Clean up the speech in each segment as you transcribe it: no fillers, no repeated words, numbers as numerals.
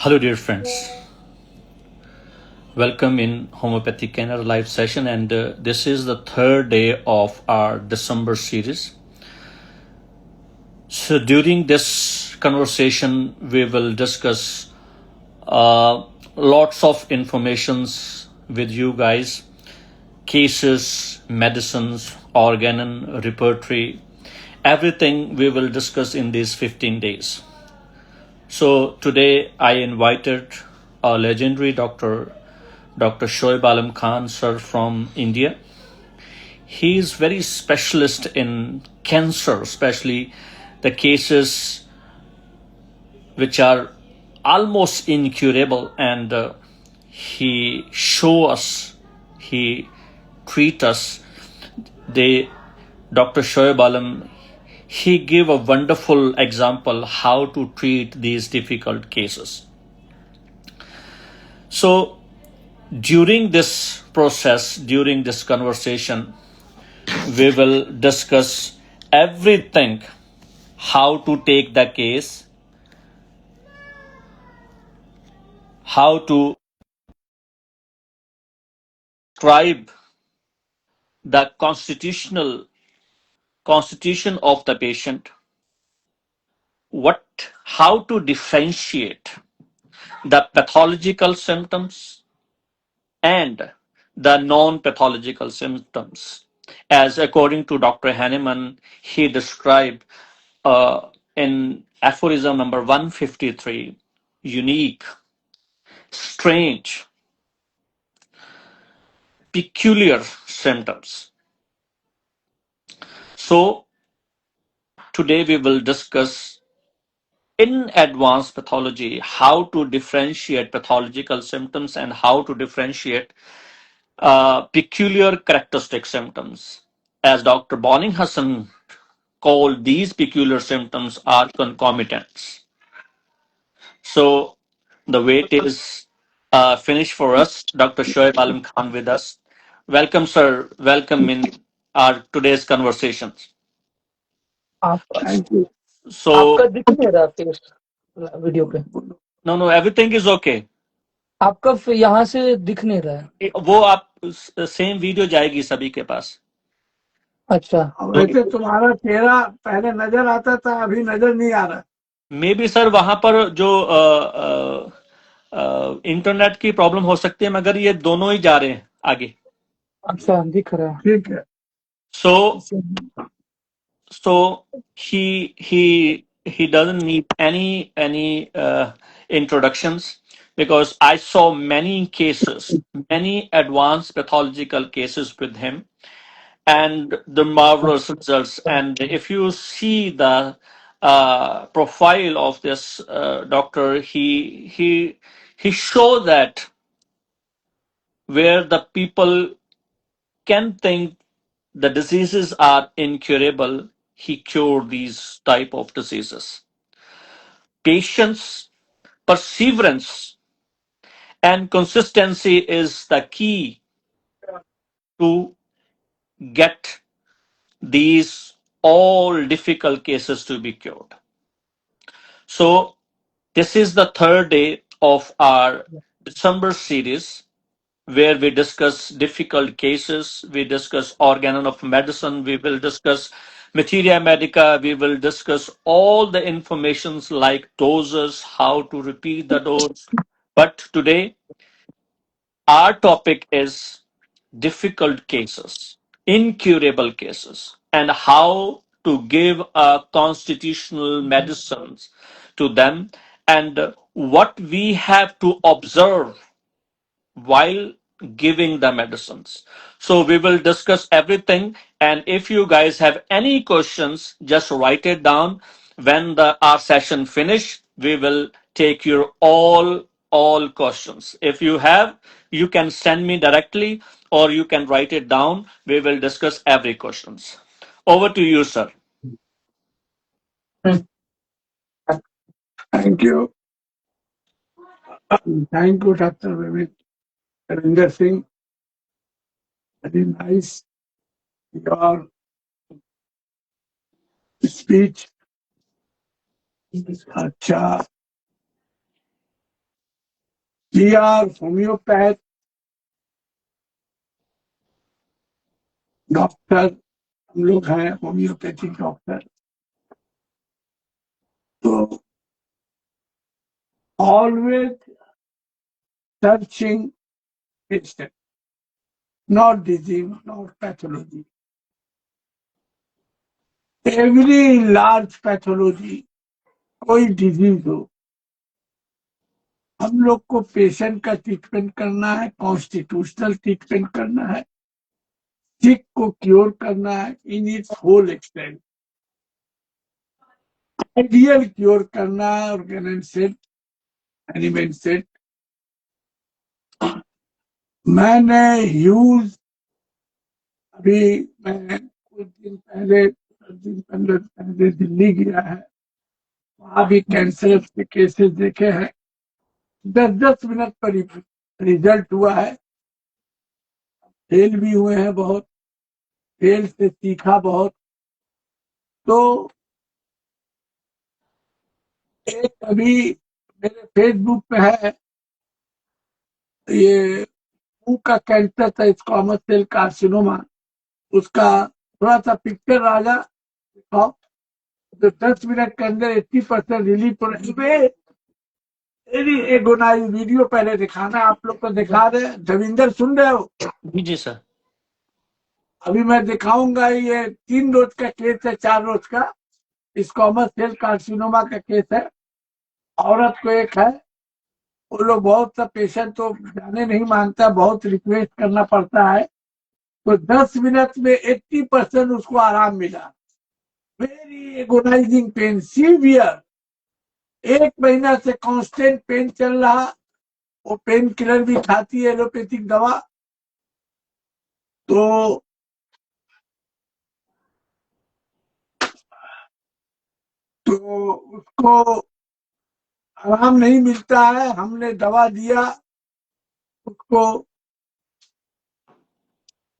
Hello, dear friends. Welcome in Homeopathy Canada live session, and this is the third day of our December series. So, during this conversation, we will discuss lots of informations with you guys, cases, medicines, organ repertory, everything we will discuss in these 15 days. So today I invited a legendary Dr. Shoaib Alam Khan, sir, from India. He is very specialist in cancer, especially the cases which are almost incurable, and he show us, he treat us. They, Dr. Shoaib Alam, he gave a wonderful example how to treat these difficult cases. So during this process, during this conversation, we will discuss everything, how to take the case, how to describe the constitution of the patient, how to differentiate the pathological symptoms and the non-pathological symptoms. As according to Dr. Hahnemann, he described in aphorism number 153, unique, strange, peculiar symptoms. So today we will discuss in advanced pathology how to differentiate pathological symptoms and how to differentiate peculiar characteristic symptoms. As Dr. Bonning Hassan called, these peculiar symptoms are concomitants. So the wait is finished for us. Dr. Shoaib Alam Khan with us. Welcome, sir. Welcome in our today's conversations. आप Thank you. आपका So, दिख नहीं रहा face video पे no, everything is okay. आपका यहाँ से दिख नहीं रहा है वो आप सेम वीडियो जाएगी सभी के पास. अच्छा वैसे तुम्हारा चेहरा पहले नजर आता था, अभी नजर नहीं आ रहा. मे बी सर वहां पर जो इंटरनेट की प्रॉब्लम हो सकती है, मगर ये दोनों ही जा रहे हैं आगे. अच्छा दिख रहा है ठीक है. So he doesn't need any introductions, because I saw many cases, many advanced pathological cases with him, and the marvelous results. And if you see the profile of this doctor, he showed that where the people can think the diseases are incurable, he cured these type of diseases. Patience, perseverance, and consistency is the key to get these all difficult cases to be cured. So this is the third day of our December series, where we discuss difficult cases, we discuss organon of medicine, we will discuss materia medica, we will discuss all the informations like doses, how to repeat the dose. But today, our topic is difficult cases, incurable cases, and how to give a constitutional medicines to them, and what we have to observe while giving the medicines. So we will discuss everything, and if you guys have any questions, just write it down. When our session finish, we will take your all questions. If you have, you can send me directly, or you can write it down. We will discuss every questions. Over to you, sir. Thank you. Thank you, Dr. Vivek Ravinder Singh. Very nice. Your speech. अच्छा. We are homeopath doctor, हम लोग हैं homeopathic doctor. तो always searching patient, not disease, not pathology. Every large pathology, कोई disease हो, हम लोग को पेशेंट का ट्रीटमेंट करना है, कॉन्स्टिट्यूशनल ट्रीटमेंट करना है, सिक को क्योर करना है in its whole extent, ideal cure करना है। Organ set, ailment set. मैंने ह्यूज, अभी मैं कुछ दिन पहले, 10 दिन पहले दिल्ली गया है, वहां भी कैंसर के केसेस देखे हैं। 10-10 मिनट पर रिजल्ट हुआ है। फेल भी हुए हैं बहुत, फेल से सीखा बहुत। तो एक अभी मेरे फेसबुक पे है, ये मुंह का कैंसर था, स्क्वामस सेल कार्सिनोमा, उसका थोड़ा सा पिक्चर राजा दिखाओ। तो 10 मिनट के अंदर 80% रिलीफ हो रही। एगोनाई वीडियो पहले दिखाना, आप लोग को दिखा रहे। देविंदर सुन रहे हो? जी सर। अभी मैं दिखाऊंगा, ये 3 रोज का केस है, 4 रोज का स्क्वामस सेल कार्सिनोमा का केस है। औरत को एक है, वो लोग बहुत सा पेशेंट तो जाने नहीं मानता, बहुत रिक्वेस्ट करना पड़ता है। तो 10 मिनट में 80% उसको आराम मिला। वेरी एगोनाइजिंग पेन, सीवियर, 1 महीना से कांस्टेंट पेन चल रहा। वो पेन किलर भी खाती है, एलोपैथिक दवा। तो उसको आराम नहीं मिलता है। हमने दवा दिया उसको,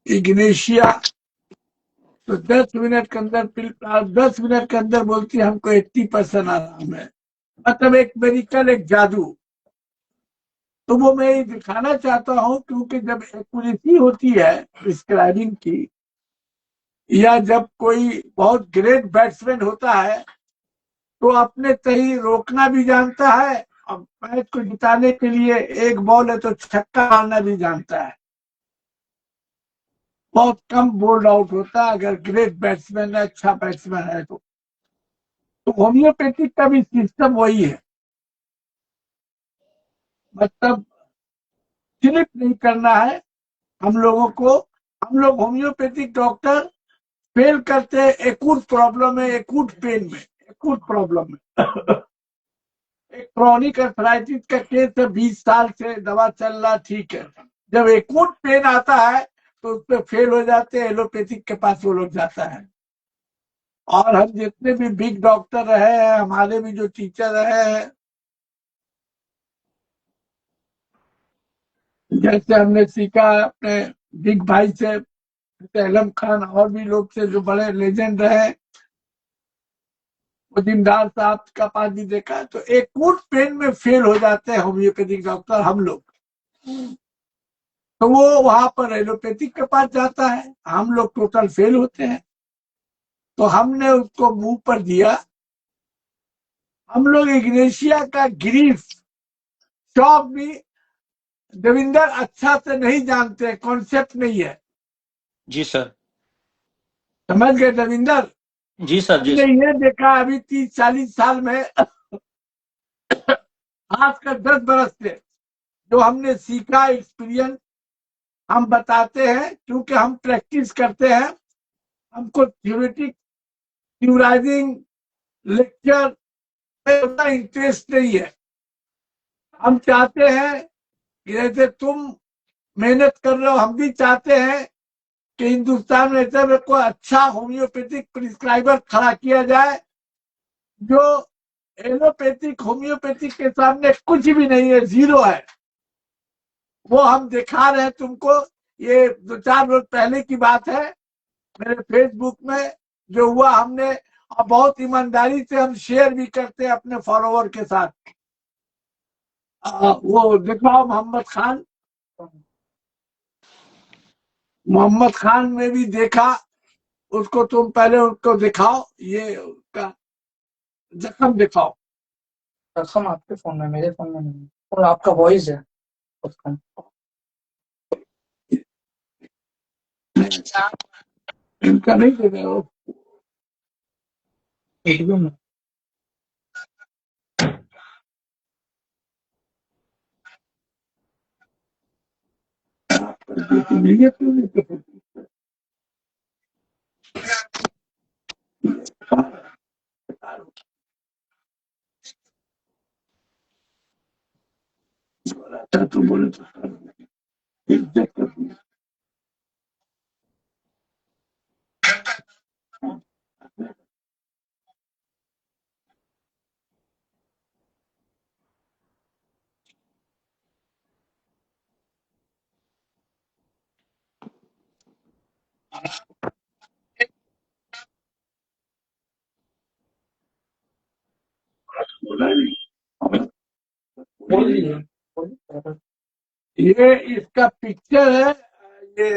इग्नेशिया। तो 10 मिनट के अंदर 10 मिनट के अंदर बोलती है हमको 80% आराम है। मतलब एक मेडिकल, एक जादू। तो वो मैं ये दिखाना चाहता हूँ, क्योंकि जब एक्यूरेसी होती है प्रिस्क्राइबिंग की, या जब कोई बहुत ग्रेट बैट्समैन होता है तो अपने सही रोकना भी जानता है, और मैच को जिताने के लिए एक बॉल है तो छक्का मारना भी जानता है। बहुत कम बोल्ड आउट होता है अगर ग्रेट बैट्समैन है, अच्छा बैट्समैन है तो होम्योपैथिक का भी सिस्टम वही है। मतलब स्लिप नहीं करना है हम लोगों को। हम लोग होम्योपैथिक डॉक्टर फेल करते हैं एकूट प्रॉब्लम है, एकूट पेन में, एकूट प्रॉब्लम में। एक क्रॉनिक अर्थराइटिस का केस है, 20 साल से दवा चल रहा, ठीक है। जब एकूट पेन आता है तो उस पर फेल हो जाते हैं, एलोपैथिक के पास वो लोग जाता है। और हम जितने भी बिग डॉक्टर रहे हैं, हमारे भी जो टीचर रहे हैं, जैसे हमने सीखा अपने बिग भाई से, आलम खान, और भी लोग से जो बड़े लेजेंड रहे, दिनदार साहब का पास भी देखा। तो एकूट पेन में फेल हो जाते हैं होम्योपैथिक डॉक्टर हम लोग। तो वो वहां पर एलोपैथिक के पास जाता है, हम लोग टोटल फेल होते हैं। तो हमने उसको मुंह पर दिया। हम लोग इग्नेशिया का ग्रीफ शॉक भी देविंदर अच्छा से नहीं जानते, कॉन्सेप्ट नहीं है। जी सर। समझ गए देविंदर? जी सर। जी हमने सर। ये देखा अभी 30-40 साल में, खासकर 10 बरस से जो हमने सीखा एक्सपीरियंस हम बताते हैं, क्योंकि हम प्रैक्टिस करते हैं। हमको थ्योरेटिक थ्योराइजिंग लेक्चर में उतना इंटरेस्ट नहीं है। हम चाहते हैं कि जैसे तुम मेहनत कर रहे हो, हम भी चाहते हैं कि हिंदुस्तान में ऐसा में कोई अच्छा होम्योपैथिक प्रिस्क्राइबर खड़ा किया जाए, जो एलोपैथिक होम्योपैथिक के सामने कुछ भी नहीं है, जीरो है। वो हम दिखा रहे हैं तुमको। ये 2-4 रोज पहले की बात है, मेरे फेसबुक में जो हुआ हमने, और बहुत ईमानदारी से हम शेयर भी करते हैं अपने फॉलोवर के साथ। वो दिखाओ मोहम्मद खान में भी देखा उसको, तुम पहले उसको दिखाओ, ये उसका जख्म दिखाओ। कसम आपके फोन में, मेरे फोन में नहीं, और आपका वॉइस है उसका। इनका नहीं दे रहे हो? वीडियो में ये क्यों नहीं दे रहे? अच्छा तो बोले तो इज्जत कर दी। बोला नहीं। बोल दिए, बोलिए। ये इसका पिक्चर है, ये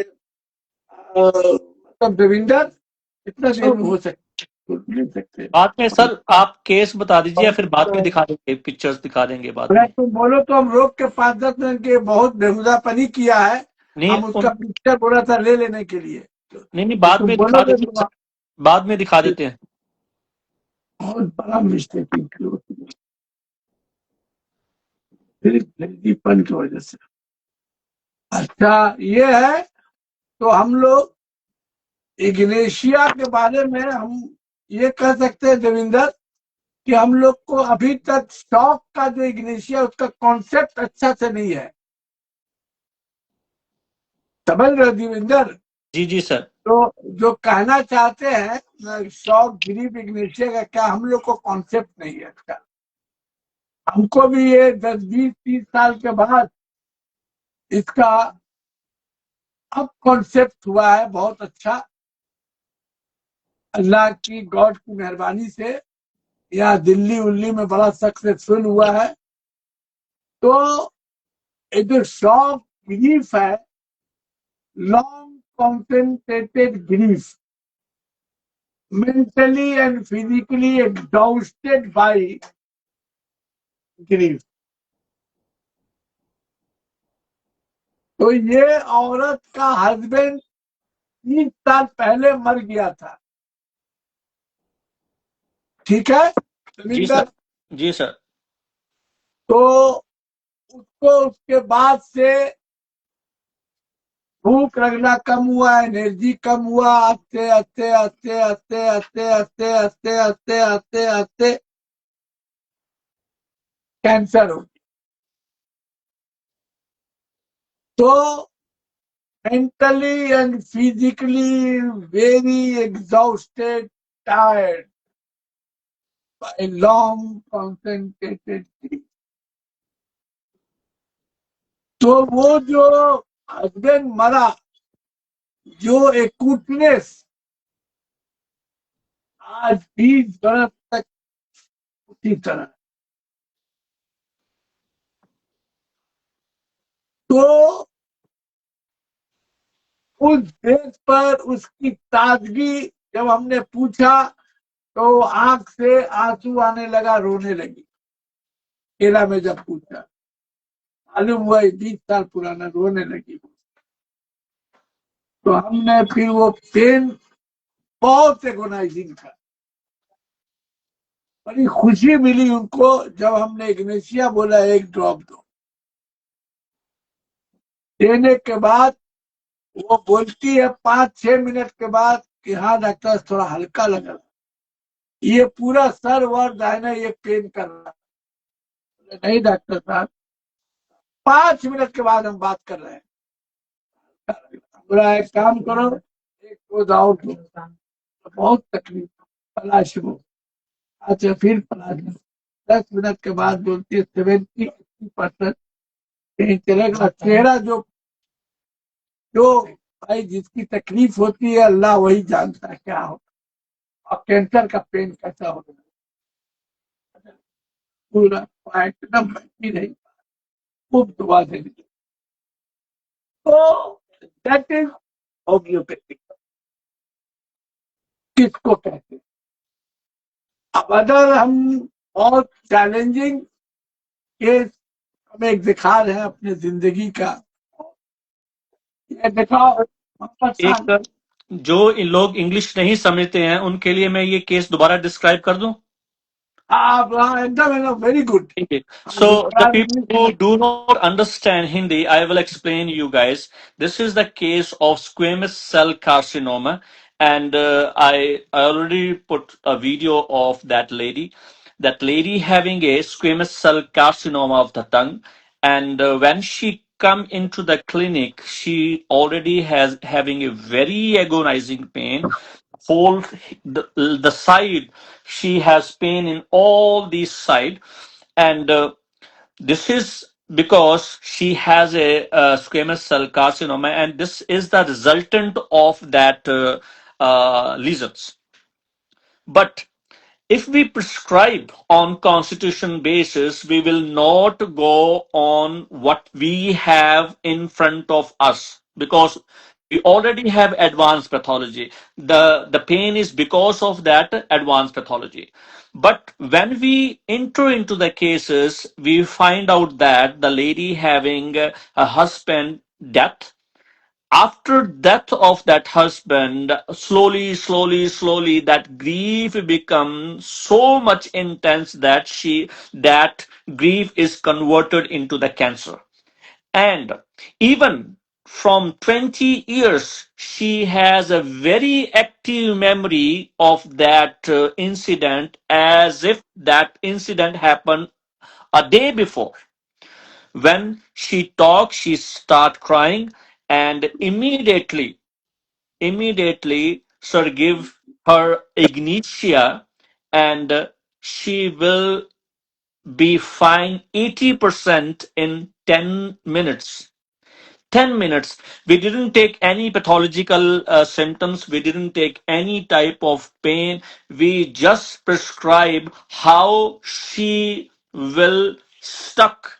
मतलब देविंदर कितना देर में हो सकता ले सकते हैं। बाद में सर आप केस बता दीजिए या फिर बाद में दिखा देंगे, पिक्चर्स दिखा देंगे बाद अगर में। तुम बोलो तो हम रोक के 5-10 मिनट के, बहुत बेहुदापनी किया है, नहीं हम उसका पिक्चर बोला था ले लेने के लिए। नहीं, तो बाद तुम में दिखा बोलोगे देते तो हैं, बाद में दिखा देते हैं। बहुत बड़ा मिस्टेक सिर्फ लड़कीपन की वजह से। अच्छा ये है, तो हम लोग इग्नेशिया के बारे में हम ये कह सकते हैं देविंदर कि हम लोग को अभी तक शॉक का जो इग्नेशिया उसका कॉन्सेप्ट अच्छा से नहीं है। समझ रहे हो देविंदर? जी जी सर। तो जो कहना चाहते हैं शॉक ग्रीप इग्नेशिया का, क्या हम लोग को कॉन्सेप्ट नहीं है इसका। हमको भी ये 10-20-30 साल के बाद इसका अब कॉन्सेप्ट हुआ है बहुत अच्छा, अल्लाह की गॉड की मेहरबानी से। यहाँ दिल्ली उल्ली में बड़ा सक्सेसफुल हुआ है। तो ये जो शॉक ग्रीफ है, long concentrated grief, mentally and physically exhausted by grief। तो ये औरत का हस्बैंड 30 साल पहले मर गया था, ठीक है जी रविंदर? सर। जी सर। तो उसको उसके बाद से भूख लगना कम हुआ, एनर्जी कम हुआ, आते आते आते आते आते आते आते आते आते आते कैंसर हो गया। तो mentally and physically very exhausted, tired by long concentrated sleep। तो वो जो हस्बैंड मरा, जो एक्यूटनेस आज 20 बरस तक उसी तरह। तो उस देश पर उसकी ताजगी जब हमने पूछा तो आंख से आंसू आने लगा, रोने लगी। केला में जब पूछा, मालूम हुआ 20 साल पुराना, रोने लगी। तो हमने फिर वो पेन बहुत एगोनाइजिंग था, बड़ी खुशी मिली उनको जब हमने इग्नेशिया बोला 1 ड्रॉप दो। देने के बाद वो बोलती है 5-6 मिनट के बाद कि हाँ डॉक्टर थोड़ा हल्का लगा, ये पूरा सर वर दाहिना ये पेन कर रहा है। नहीं डॉक्टर साहब, 5 मिनट के बाद हम बात कर रहे हैं। बोला एक काम करो, एक रोज आउट लो। तो बहुत तकलीफ, पलाश हो। अच्छा फिर पलाश, 10 मिनट के बाद बोलती है 70-80% कहीं चलेगा। चेहरा जो जो भाई जिसकी तकलीफ होती है अल्लाह वही जानता है क्या होता है, और कैंसर का पेन कैसा होता है। पूरा एकदम बैठी रही। खूब दुआ देनी चाहिए। तो दैट इज होम्योपैथिक। किसको कहते हैं? अब अगर हम और चैलेंजिंग केस हमें एक दिखा रहे हैं अपनी जिंदगी का, ये दिखाओ मोहम्मद खान। एक जो लोग इंग्लिश नहीं समझते हैं उनके लिए मैं ये केस दोबारा डिस्क्राइब कर दूं. आप एकदम very good. Okay. So the people who do not understand Hindi, I will explain you guys. This is the case of squamous cell carcinoma, and I already put a video of that lady. That lady having a squamous cell carcinoma of the tongue, and when she come into the clinic, she already has having a very agonizing pain. Whole the side she has pain in all these side, and this is because she has a, squamous cell carcinoma, and this is the resultant of that lesions. But if we prescribe on constitution basis, we will not go on what we have in front of us, because we already have advanced pathology. The pain is because of that advanced pathology. But when we enter into the cases, we find out that the lady having a husband death, after death of that husband, slowly that grief becomes so much intense that that grief is converted into the cancer. And even from 20 years she has a very active memory of that incident, as if that incident happened a day before. When she talks, she start crying, and immediately sir give her ignitia, and she will be fine 80% in 10 minutes. 10 minutes. We didn't take any pathological symptoms. We didn't take any type of pain. We just prescribe how she will stuck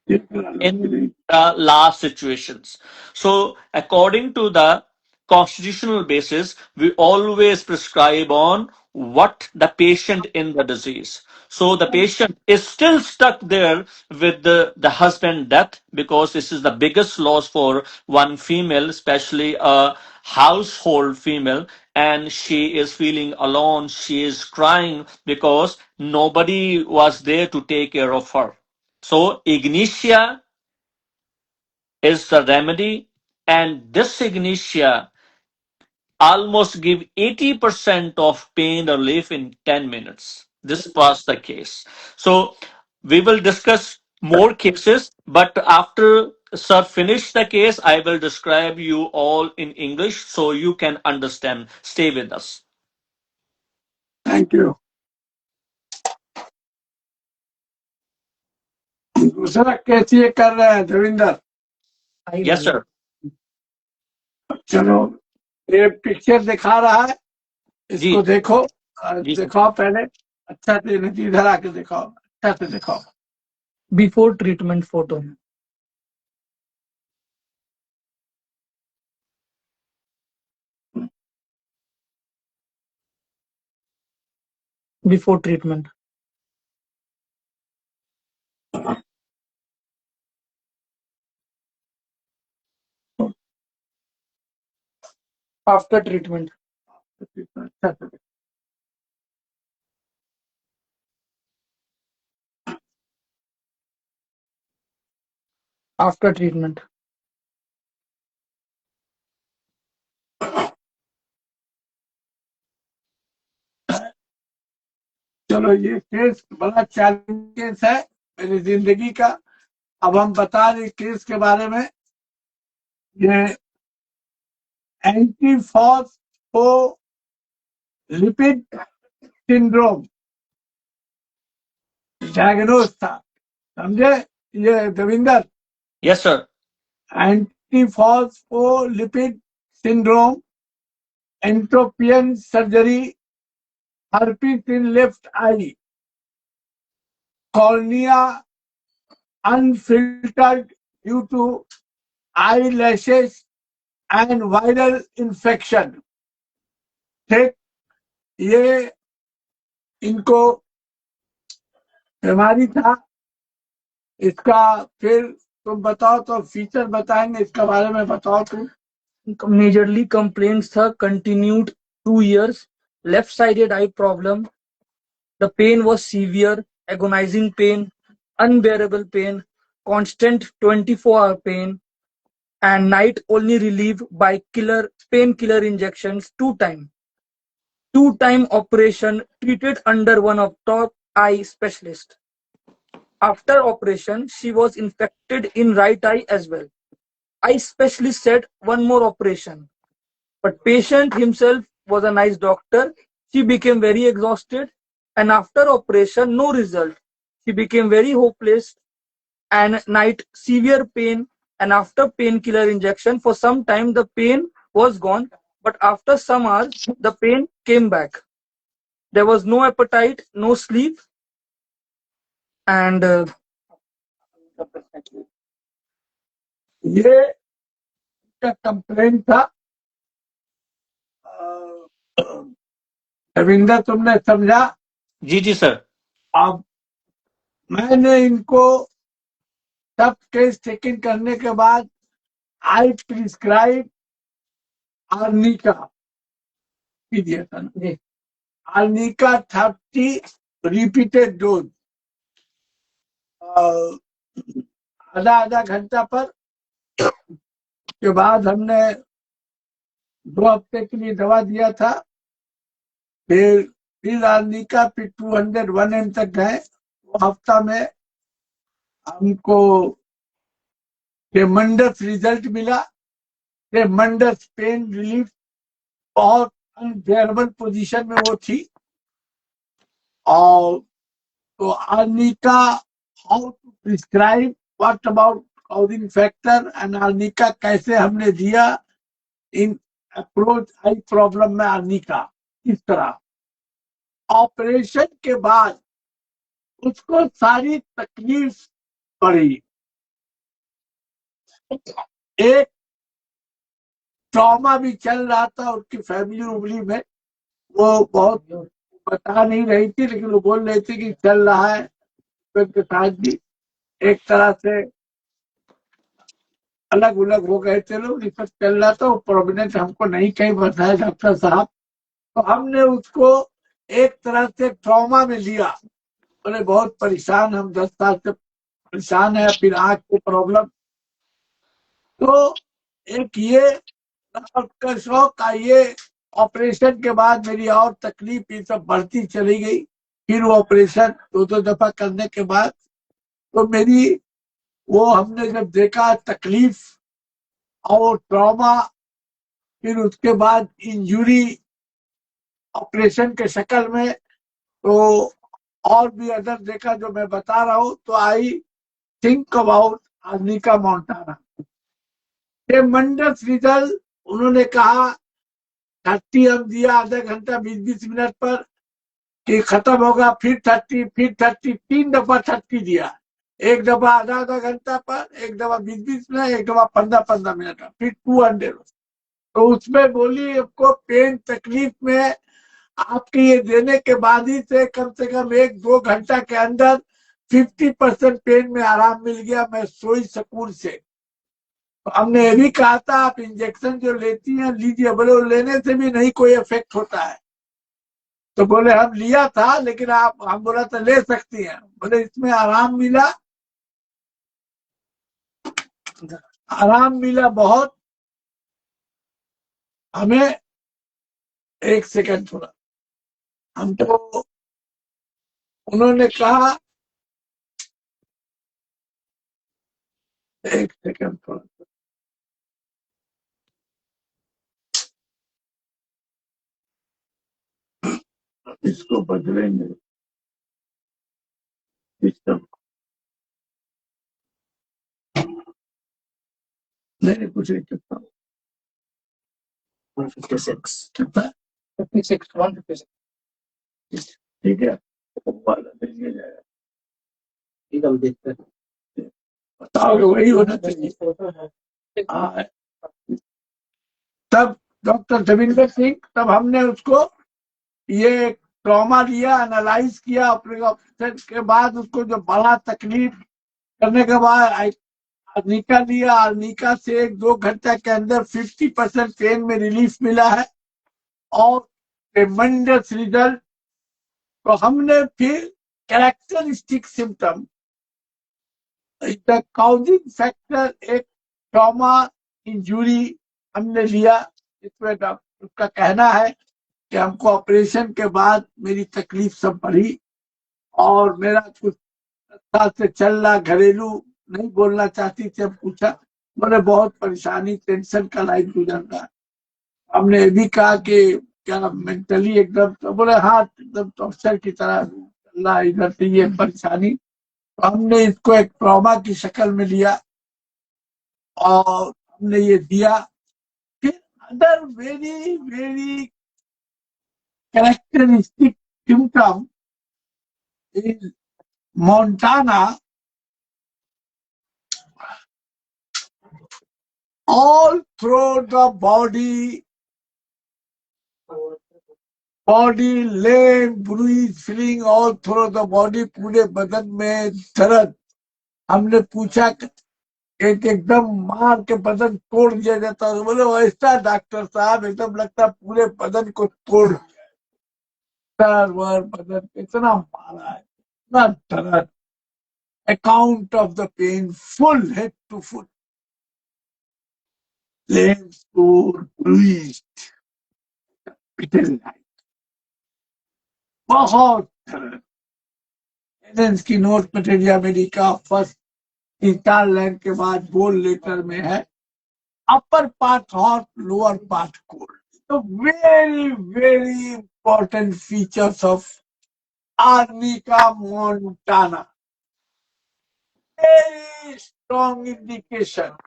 in last situations. So, according to the constitutional basis, we always prescribe on what the patient in the disease. So the patient is still stuck there with the husband death, because this is the biggest loss for one female, especially a household female, and she is feeling alone. She is crying because nobody was there to take care of her. So ignitia is the remedy, and this ignitia almost give 80% of pain relief in 10 minutes. This was the case. So we will discuss more cases, but after sir finish the case, I will describe you all in English so you can understand. Stay with us. Thank you. दूसरा case ये कर रहे हैं Devinder. Yes, sir. चलो, ये picture दिखा रहा है, इसको जी देखो। जी दिखाओ पहले, अच्छा से नहीं, इधर आके दिखाओ, अच्छा से दिखाओ। बिफोर ट्रीटमेंट फोटो है। बिफोर ट्रीटमेंट, आफ्टर ट्रीटमेंट, अच्छा से देखो। आफ्टर ट्रीटमेंट, चलो, ये केस बड़ा चैलेंजिंग केस है मेरी जिंदगी का। अब हम बता रहे केस के बारे में। ये एंटी फॉस्फोलिपिड सिंड्रोम डायग्नोज था, समझे ये Devinder? Yes, sir. Anti phospholipid syndrome, entropion surgery, herpes in left eye, cornea unfiltered due to eyelashes and viral infection. ठीक, ये इनको बीमारी था। इसका फिर तुम बताओ, तो फीचर बताएंगे इसके बारे में, बताओ तुम। Majorly complaints था continued 2 years, left-sided eye problem. The pain was severe, agonizing pain, unbearable pain, constant 24-hour pain, and night only relieved by painkiller injections 2 times. 2-time operation, treated under one of top eye specialist. After operation, she was infected in right eye as well. Eye specialist said one more operation, but patient himself was a nice doctor. She became very exhausted, and after operation, no result. She became very hopeless, and night severe pain, and after painkiller injection for some time the pain was gone, but after some hours the pain came back. There was no appetite, no sleep, and ये का complaint था। रविंदर, तुमने समझा? जी जी sir. अब मैंने इनको सब case taken करने के बाद आई प्रिस्क्राइब आर्निका दिया था ना, आर्निका 30 रिपीटेड डोज आधा घंटा पर। के बाद हमने 2 हफ्ते के लिए दवा दिया था। फिर आर्निका, फिर 201 एम तक गए। वो हफ्ता में हमको ट्रेमेंडस रिजल्ट मिला, ट्रेमेंडस पेन रिलीफ। बहुत अनबेरेबल पोजीशन में वो थी। और तो arnica, how to prescribe, what about causing factor and arnica कैसे हमने दिया इन अप्रोच आई प्रॉब्लम में आर्निका इस तरह। ऑपरेशन के बाद उसको सारी तकलीफ पड़ी। एक ट्रॉमा भी चल रहा था उसकी फैमिली उबली में। वो बहुत बता नहीं रही थी, लेकिन वो बोल रही थी कि चल रहा है के साथ भी। एक तरह से अलग उलग हो गए थे लोग, सब चल रहा था। वो प्रोमिनेंट हमको नहीं कहीं बताया डॉक्टर साहब, तो हमने उसको एक तरह से ट्रॉमा में लिया। बोले बहुत परेशान, हम 10 साल से परेशान है, फिर आंख की प्रॉब्लम। तो एक ये का शौक का, ये ऑपरेशन के बाद मेरी और तकलीफ ये सब बढ़ती चली गई। फिर वो ऑपरेशन 2 दफा करने के बाद तो मेरी वो हमने जब देखा तकलीफ और ट्रॉमा, फिर उसके बाद इंजुरी ऑपरेशन के शक्ल में, तो और भी अदर देखा जो मैं बता रहा हूँ। तो I think about arnica Montana. ट्रेमेंडस result. उन्होंने कहा 30 हम दिया, आधा घंटा 20-20 मिनट पर कि खत्म होगा, फिर 30, फिर 30, 3 दफा 30 दिया। एक दफा आधा घंटा पर, एक दफा 20-20 मिनट, एक दफा 15-15 मिनट, फिर 200। तो उसमें बोली आपको पेन तकलीफ में आपके ये देने के बाद ही से कम 1-2 घंटा के अंदर 50% पेन में आराम मिल गया, मैं सोई सुकून से। तो हमने ये भी कहा था आप इंजेक्शन जो लेती हैं लीजिए, बोले वो लेने से भी नहीं कोई इफेक्ट होता है। तो बोले हम लिया था, लेकिन हम बोला तो ले सकती हैं। बोले इसमें आराम मिला, आराम मिला बहुत हमें। एक सेकंड थोड़ा, हमको उन्होंने कहा, एक सेकंड थोड़ा, इसको बदलेंगे सिस्टम। नहीं कुछ नहीं करता। 156 कितना? 56, 156. ठीक है, वो वाला दे दिया जाएगा। ठीक है, हम देखते हैं। वही होना चाहिए। तब डॉक्टर देविंदर सिंह, तब हमने उसको ये ट्रॉमा दिया, एनालाइज किया, ऑपरेशन के बाद उसको जो बड़ा तकलीफ करने के बाद अर्निका दिया। अर्निका से 1-2 घंटे के अंदर 50% पेन में रिलीफ मिला है और ट्रेमेंडस रिजल्ट। तो हमने फिर characteristic symptom, the causing factor, एक ट्रॉमा इंजुरी हमने लिया। इसमें डॉक्टर का कहना है कि हमको ऑपरेशन के बाद मेरी तकलीफ सब बढ़ी और मेरा कुछ साल से चल रहा, घरेलू नहीं बोलना चाहती थी। अब पूछा, बोले बहुत परेशानी, टेंशन का लाइफ गुजर रहा है। हमने ये भी कहा कि क्या मेंटली एकदम, तो बोले हाँ एकदम टॉर्चर की तरह चल रहा है इधर से ये परेशानी। तो हमने इसको एक ट्रॉमा की शक्ल में लिया और हमने ये दिया। फिर other very very characteristic symptom is Montana, all through the body, lame, bruise, feeling all through the body, पूरे बदन में दर्द। हमने पूछा एक एकदम मार के बदन तोड़ दिया जाता है, बोले वैसा डॉक्टर साहब, एकदम लगता पूरे बदन को तोड़ बदन इतना मारा है, इतना दर्द। Account of the pain, full head to foot, lame, sore, bruised, bitter बहुत दर्द। की note materia medica first 3-4 line के बाद बोल लेटर में है, upper part hot, lower part cold. तो very very important features of arnica montana, very strong indication.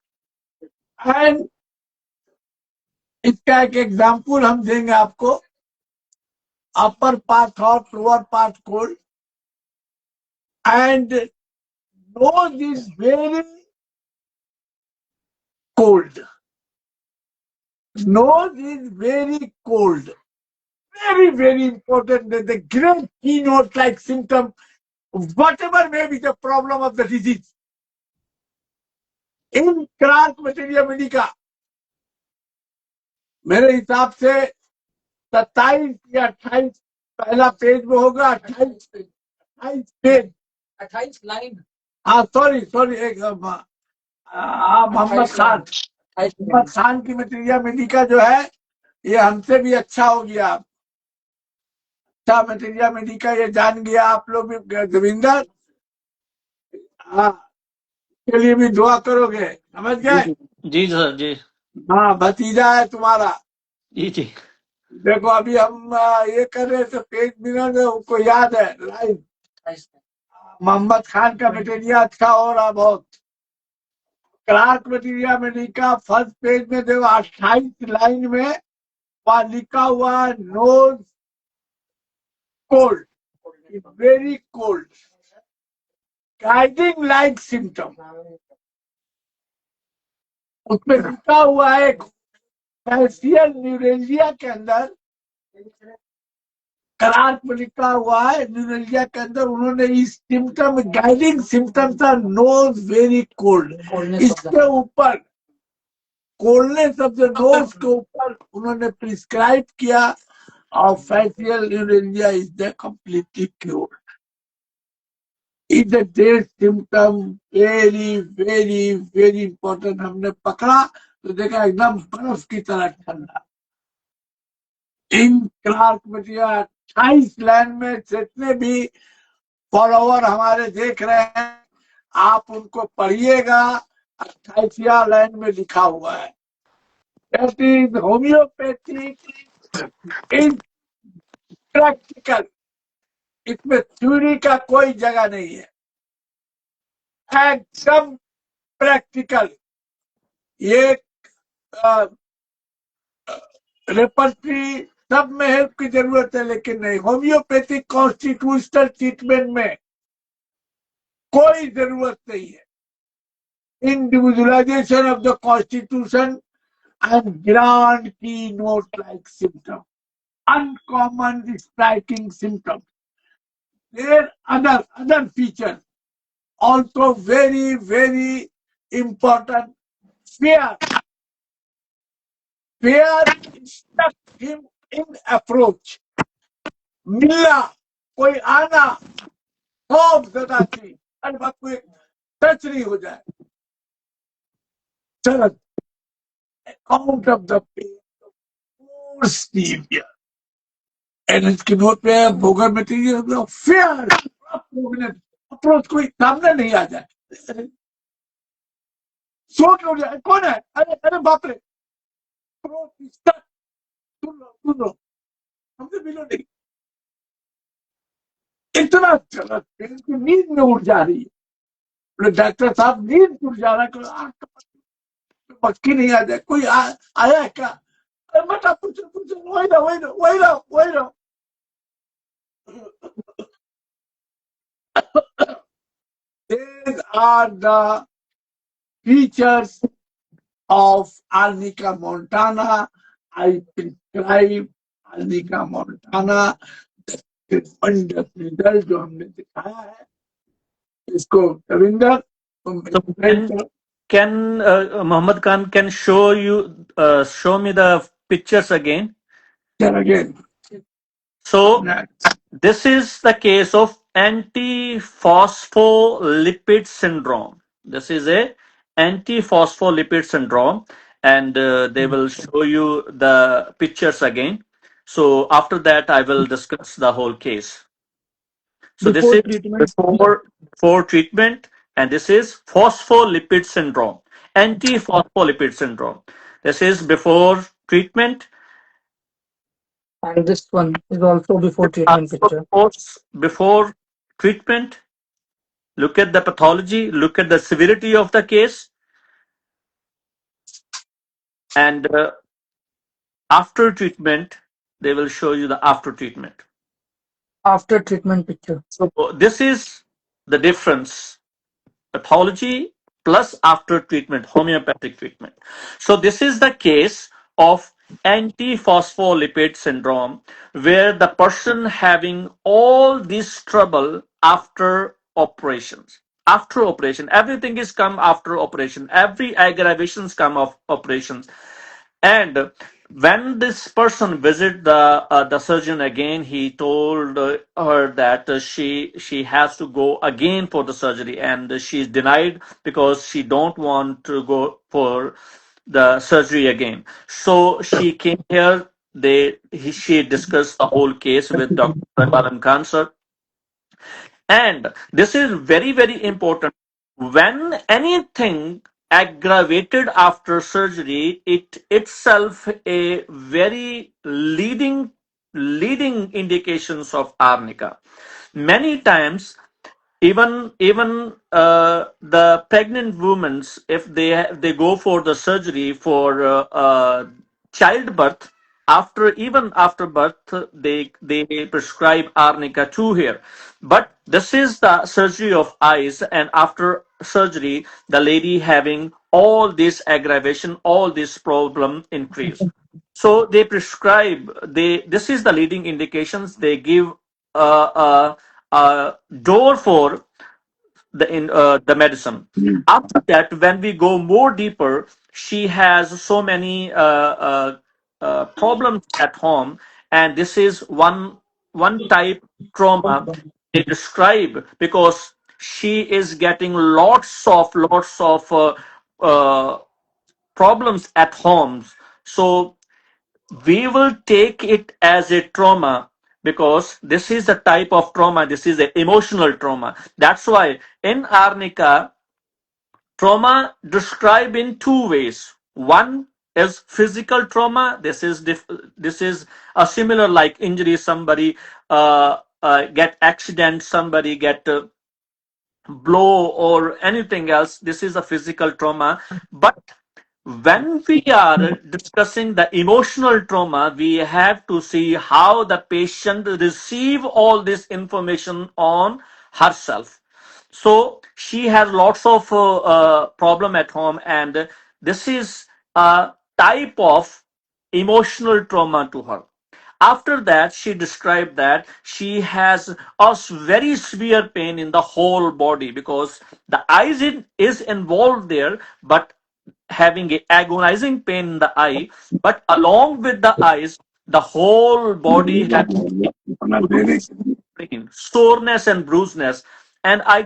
And इसका एक एग्जाम्पल हम देंगे आपको। Upper part hot, lower part cold, and nose is very cold. Nose is very cold. Very, very important. The great keynote-like symptom, whatever may be the problem of the disease. In Clark Materia Medica, मेरे हिसाब से 27 या 28 पहला page में होगा, 28 page, 28 line. हाँ sorry एक मोहम्मद खान की मटेरिया मेडिका जो है, ये हमसे भी अच्छा हो गया। अच्छा मटेरिया मेडिका ये जान गया आप लोग भी। देविंदर, हाँ के लिए भी दुआ करोगे, समझ गए? जी सर जी। हाँ भतीजा है तुम्हारा। जी जी। देखो अभी हम ये कर रहे थे, पेज मिनट उनको याद है लाइव। मोहम्मद खान का मटेरिया अच्छा हो रहा बहुत। Clarke materia medica first page में देखो 28 लाइन में वहां लिखा हुआ nose cold, very cold, guiding like symptom. उसमें लिखा हुआ है फैशियल न्यूरेलिया के अंदर, क्लार्क में लिखा हुआ है न्यूरेलिया के अंदर उन्होंने इस सिम्टम, गाइडिंग सिम्टम था नोज वेरी कोल्ड। इसके ऊपर कोल्डनेस ऑफ द नोज के ऊपर उन्होंने प्रिस्क्राइब किया और facial neuralgia is the completely cured. Is the that symptom very very very important. हमने पकड़ा तो देखा एकदम बर्फ की तरह ठंडा। इन क्लार्क मटेरिया 28 लाइन में जितने भी फॉलोवर हमारे देख रहे हैं, आप उनको पढ़िएगा। 28 लाइन में लिखा हुआ है, that is homeopathic is practical. इसमें थ्योरी का कोई जगह नहीं है, एकदम प्रैक्टिकल। ये रेपर्टरी सब में हेल्प की जरूरत है, लेकिन नहीं होम्योपैथिक कॉन्स्टिट्यूशनल ट्रीटमेंट में कोई जरूरत नहीं है। individualization of the constitution and grand keynote-like symptom, uncommon striking symptoms. There are other features also very, very important. Fear. Fear stuck him in approach. मिलना, कोई आना, खौफ ज्यादा थी, अरे बाप को टच नहीं हो जाए. Third, account of the pain more severe. And इसकी नोट पे बोगर मटेरियल फेयर अप्रोच कोई सामने नहीं आ जाए. सोच हो जाए कौन है, अरे अरे बाप रे, सुन लो हमसे मिलो नहीं. इतना चला नींद में उठ जा रही है. डॉक्टर साहब नींद टूट जा रहा है, पक्की नहीं आ जाए. कोई आया है क्या? बेटा पूछो वही रहो. These are the features of Arnica montana. I prescribe Arnica montana. Wonderful result जो हमने दिखाया है इसको Ravinder can Muhammad Khan can show me the pictures again. again. So this is the case of antiphospholipid syndrome. This is a antiphospholipid syndrome, and they will show you the pictures again. So after that, I will discuss the whole case. So Before this is treatment. before treatment, and this is phospholipid syndrome, antiphospholipid syndrome. This is before treatment. And this one is also before treatment picture. Before treatment, look at the pathology, look at the severity of the case, and after treatment, they will show you the after treatment. After treatment picture. So this is the difference: pathology plus after treatment, homeopathic treatment. So this is the case of antiphospholipid syndrome, where the person having all this trouble after operations. After operation, everything is come after operation. Every aggravations come of operations. And when this person visited the surgeon again, he told her that she has to go again for the surgery, and she's denied because she don't want to go for the surgery again. So she came here. She discussed the whole case with Dr. Balan Khan sir. And this is very, very important. When anything aggravated after surgery, it itself a very leading indications of arnica. Many times, even the pregnant women, if they go for the surgery for childbirth, even after birth, they prescribe arnica too here. But this is the surgery of eyes, and after surgery, the lady having all this aggravation, all this problem increase. So they prescribe. This is the leading indications. They give a door for the medicine. After that, when we go more deeper, she has so many problems at home, and this is one type trauma they describe, because she is getting lots of problems at homes. So we will take it as a trauma, because this is a type of trauma. This is an emotional trauma. That's why in arnica, trauma described in two ways. One is physical trauma. This is a similar like injury. Somebody get accident. Somebody get blow or anything else. This is a physical trauma. But when we are discussing the emotional trauma, we have to see how the patient receive all this information on herself. So she has lots of problem at home, and this is a type of emotional trauma to her. After that, she described that she has very severe pain in the whole body because the eyes is involved there, but having a agonizing pain in the eye. But along with the eyes, the whole body has pain, soreness and bruisedness. And I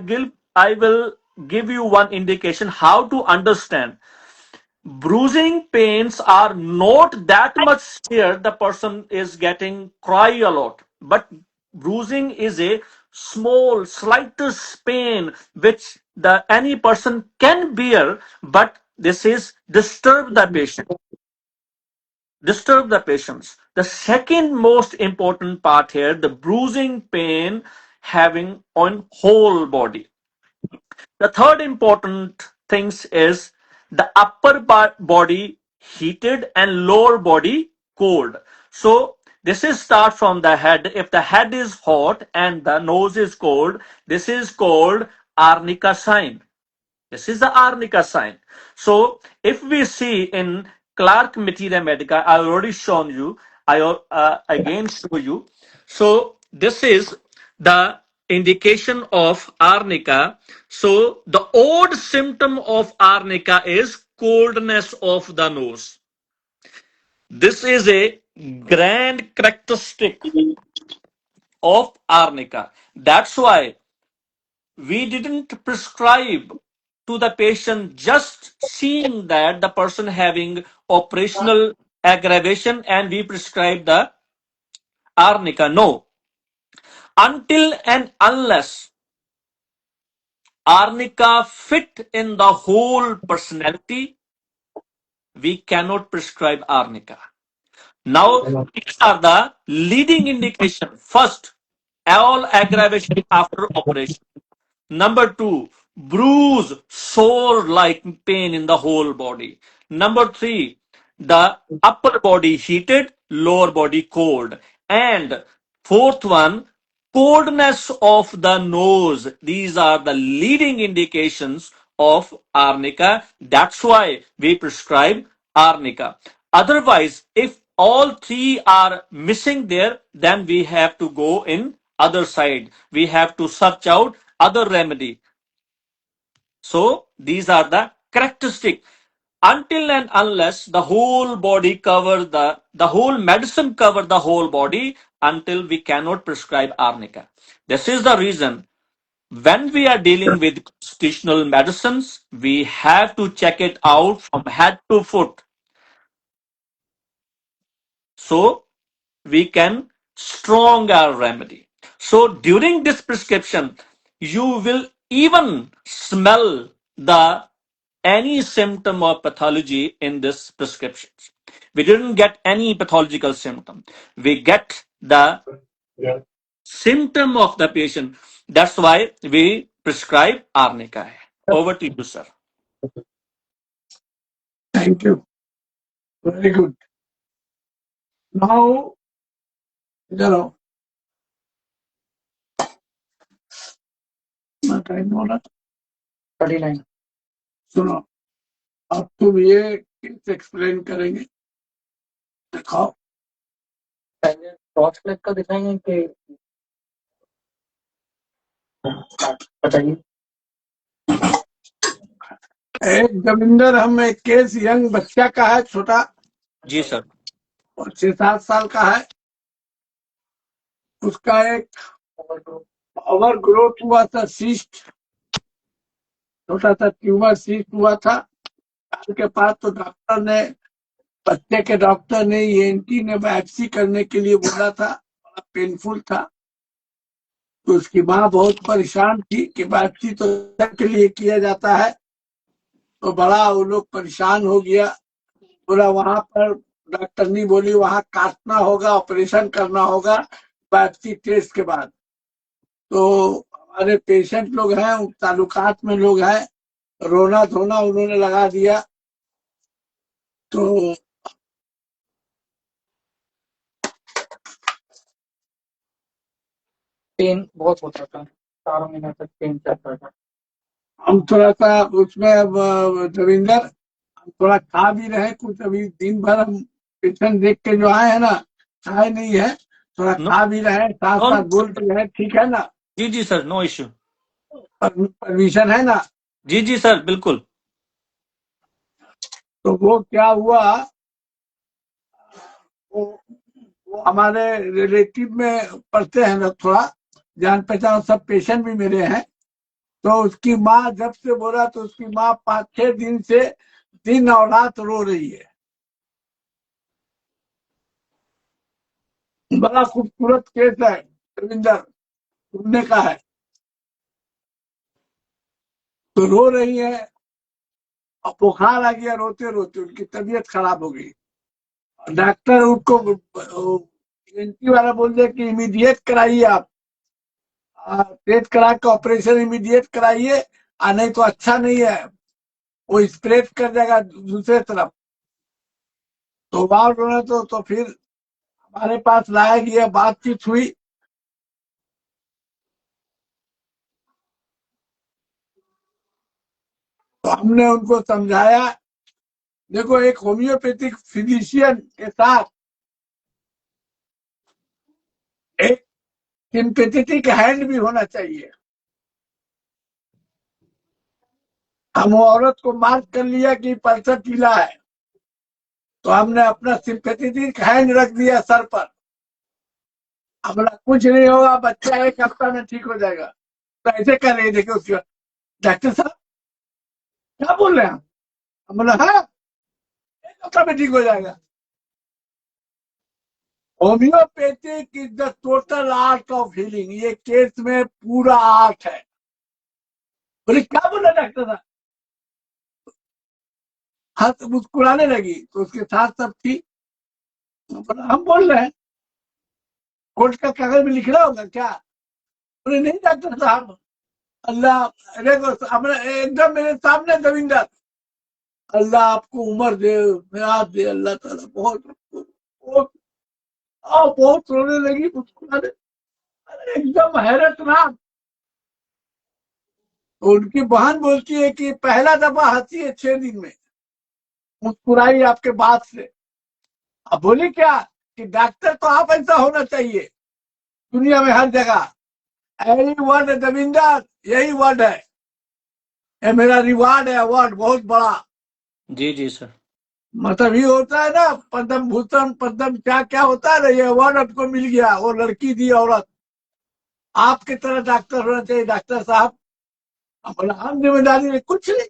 will give you one indication how to understand. Bruising pains are not that much severe. The person is getting cry a lot, but bruising is a small, slightest pain which the any person can bear, but this is disturb the patients. The second most important part here, the bruising pain having on whole body. The third important things is the upper body heated and lower body cold. So this is start from the head. If the head is hot and the nose is cold, this is called arnica sign. This is the arnica sign. So if we see in Clark Materia Medica, I already shown you. I again show you. So this is the indication of arnica. So the odd symptom of arnica is coldness of the nose. This is a grand characteristic of arnica. That's why we didn't prescribe to the patient just seeing that the person having operational aggravation and we prescribe the arnica. No, until and unless arnica fit in the whole personality, we cannot prescribe arnica. Now, these are the leading indication. First, all aggravation after operation. Number two, bruise, sore like pain in the whole body. Number three, the upper body heated, lower body cold. And fourth one, coldness of the nose. These are the leading indications of arnica. That's why we prescribe arnica. Otherwise, if all three are missing there, then we have to go in other side. We have to search out other remedy. So these are the characteristic. Until and unless the whole body cover the whole medicine cover the whole body, until we cannot prescribe arnica. This is the reason when we are dealing with constitutional medicines, we have to check it out from head to foot. So we can strong our remedy. So during this prescription, you will even smell the any symptom or pathology in this prescription. We didn't get any pathological symptom. We get the symptom of the patient. That's why we prescribe arnica. Over to you, sir. Thank you. Very good. Now, time हो रहा 39 सुनो, अब तुम ये कैसे explain करेंगे, दिखाओ। पहले टॉर्च लाइट का दिखाएंगे कि बताइए। एक जमिंदर हम एक केस यंग बच्चा का है, छोटा, जी सर। और 6-7 साल का है। उसका एक ओवर ग्रोथ हुआ था, सिस्ट, छोटा सा ट्यूमर सिस्ट हुआ था। उसके पास तो डॉक्टर ने, बच्चे के डॉक्टर ने, ENT ने बायोप्सी करने के लिए बोला था, बड़ा पेनफुल था। तो उसकी माँ बहुत परेशान थी कि बायोप्सी तो के लिए किया जाता है। तो बड़ा वो लोग परेशान हो गया। बोला वहां पर डॉक्टर नहीं बोली वहां काटना होगा, ऑपरेशन करना होगा बायोप्सी टेस्ट के बाद। तो हमारे पेशेंट लोग हैं, ताल्लुकात में लोग हैं, रोना धोना उन्होंने लगा दिया। तो पेन बहुत होता था, 4 महीने तक पेन चलता था। हम थोड़ा सा उसमें रविंदर हम थोड़ा खा भी रहे कुछ, अभी दिन भर हम पेशेंट देख के जो आए हैं ना, खाए नहीं है, थोड़ा नो खा भी रहे, साथ नो साथ बोल भी रहे, ठीक है ना? जी जी सर, नो इश्यू। परमिशन है ना? जी जी सर, बिल्कुल। तो वो क्या हुआ, वो हमारे रिलेटिव में पढ़ते हैं ना, थोड़ा जान पहचान, सब पेशेंट भी मेरे हैं। तो उसकी माँ जब से बोला, तो उसकी माँ 5-6 दिन से दिन और रात रो रही है। बड़ा खूबसूरत केस है रविंदर, सुनने का है। तो रो रही है और बुखार आ गया, रोते रोते उनकी तबीयत खराब हो गई। डॉक्टर उनको एंटी वाला बोल दिया कि इमीडिएट कराइए, आप टेस्ट करा के ऑपरेशन इमीडिएट कराइए, नहीं तो अच्छा नहीं है, वो स्प्रेड कर जाएगा दूसरे तरफ। तो बात होना, तो फिर हमारे पास लाया गया, बातचीत हुई। तो हमने उनको समझाया, देखो एक होम्योपैथिक फिजिशियन के साथ एक सिंपेथेटिक हैंड भी होना चाहिए। हम वो औरत को मार्क कर लिया कि पल्सर ढीला है, तो हमने अपना सिंपेथेटिक हैंड रख दिया सर पर। हमला कुछ नहीं होगा, बच्चा 1 हफ्ता में ठीक हो जाएगा। तो ऐसे कर रही, देखिए उसके बाद, डॉक्टर साहब क्या बोल रहे हैं आप? हम बोला हाँ, 1 हफ्ता में ठीक हो जाएगा। Homeopathic is the total art of healing, ये केस में पूरा आर्ट है। बोले क्या बोला डॉक्टर साहब? हाथ मुस्कुराने लगी, तो उसके साथ सब थी। बोला हम बोल रहे हैं, कोर्ट का कागज में लिख रहा होगा क्या? बोले नहीं डॉक्टर साहब, अल्लाह, देखो हमने एकदम मेरे सामने दविंदर, अल्लाह आपको उम्र दे, याद दे अल्लाह ताला, बहुत बहुत बहुत रोने लगी, मुस्कुराने, अरे एकदम हैरतनाक। तो उनकी बहन बोलती है कि पहला दफा हंसी है 6 दिन में, मुस्कुराई आपके बात से। अब बोली क्या कि डॉक्टर तो आप ऐसा होना चाहिए दुनिया में हर जगह। यही वर्ड है दविंदर, यही वर्ड है, ये मेरा रिवार्ड है, अवार्ड बहुत बड़ा। जी जी सर। मतलब ये होता है ना, पद्म भूषण, पद्म क्या क्या होता है ना, ये अवार्ड आपको मिल गया, वो लड़की दी औरत। आपकी तरह डॉक्टर होना चाहिए डॉक्टर साहब। बोला हम जिम्मेदारी में कुछ नहीं,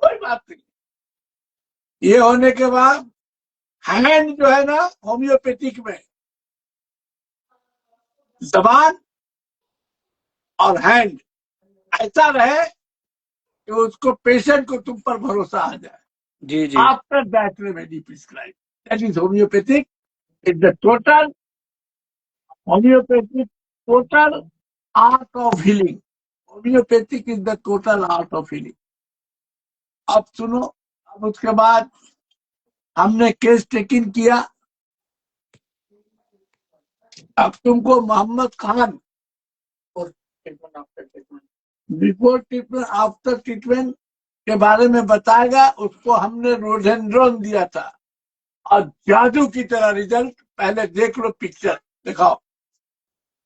कोई बात नहीं। ये होने के बाद हैंड जो है ना होम्योपैथिक में, जबान और हैंड ऐसा रहे कि उसको पेशेंट को तुम पर भरोसा आ जाए। जी जी after that remedy prescribe, that is homeopathic, is the total homeopathic, total art of healing. Homeopathic is the total art of healing. अब सुनो, अब उसके बाद हमने केस टेकिन किया। अब तुमको Mohammad Khan before treatment after treatment के बारे में बताएगा। उसको हमने रोडेंड्रॉन दिया था और जादू की तरह रिजल्ट। पहले देख लो, पिक्चर दिखाओ।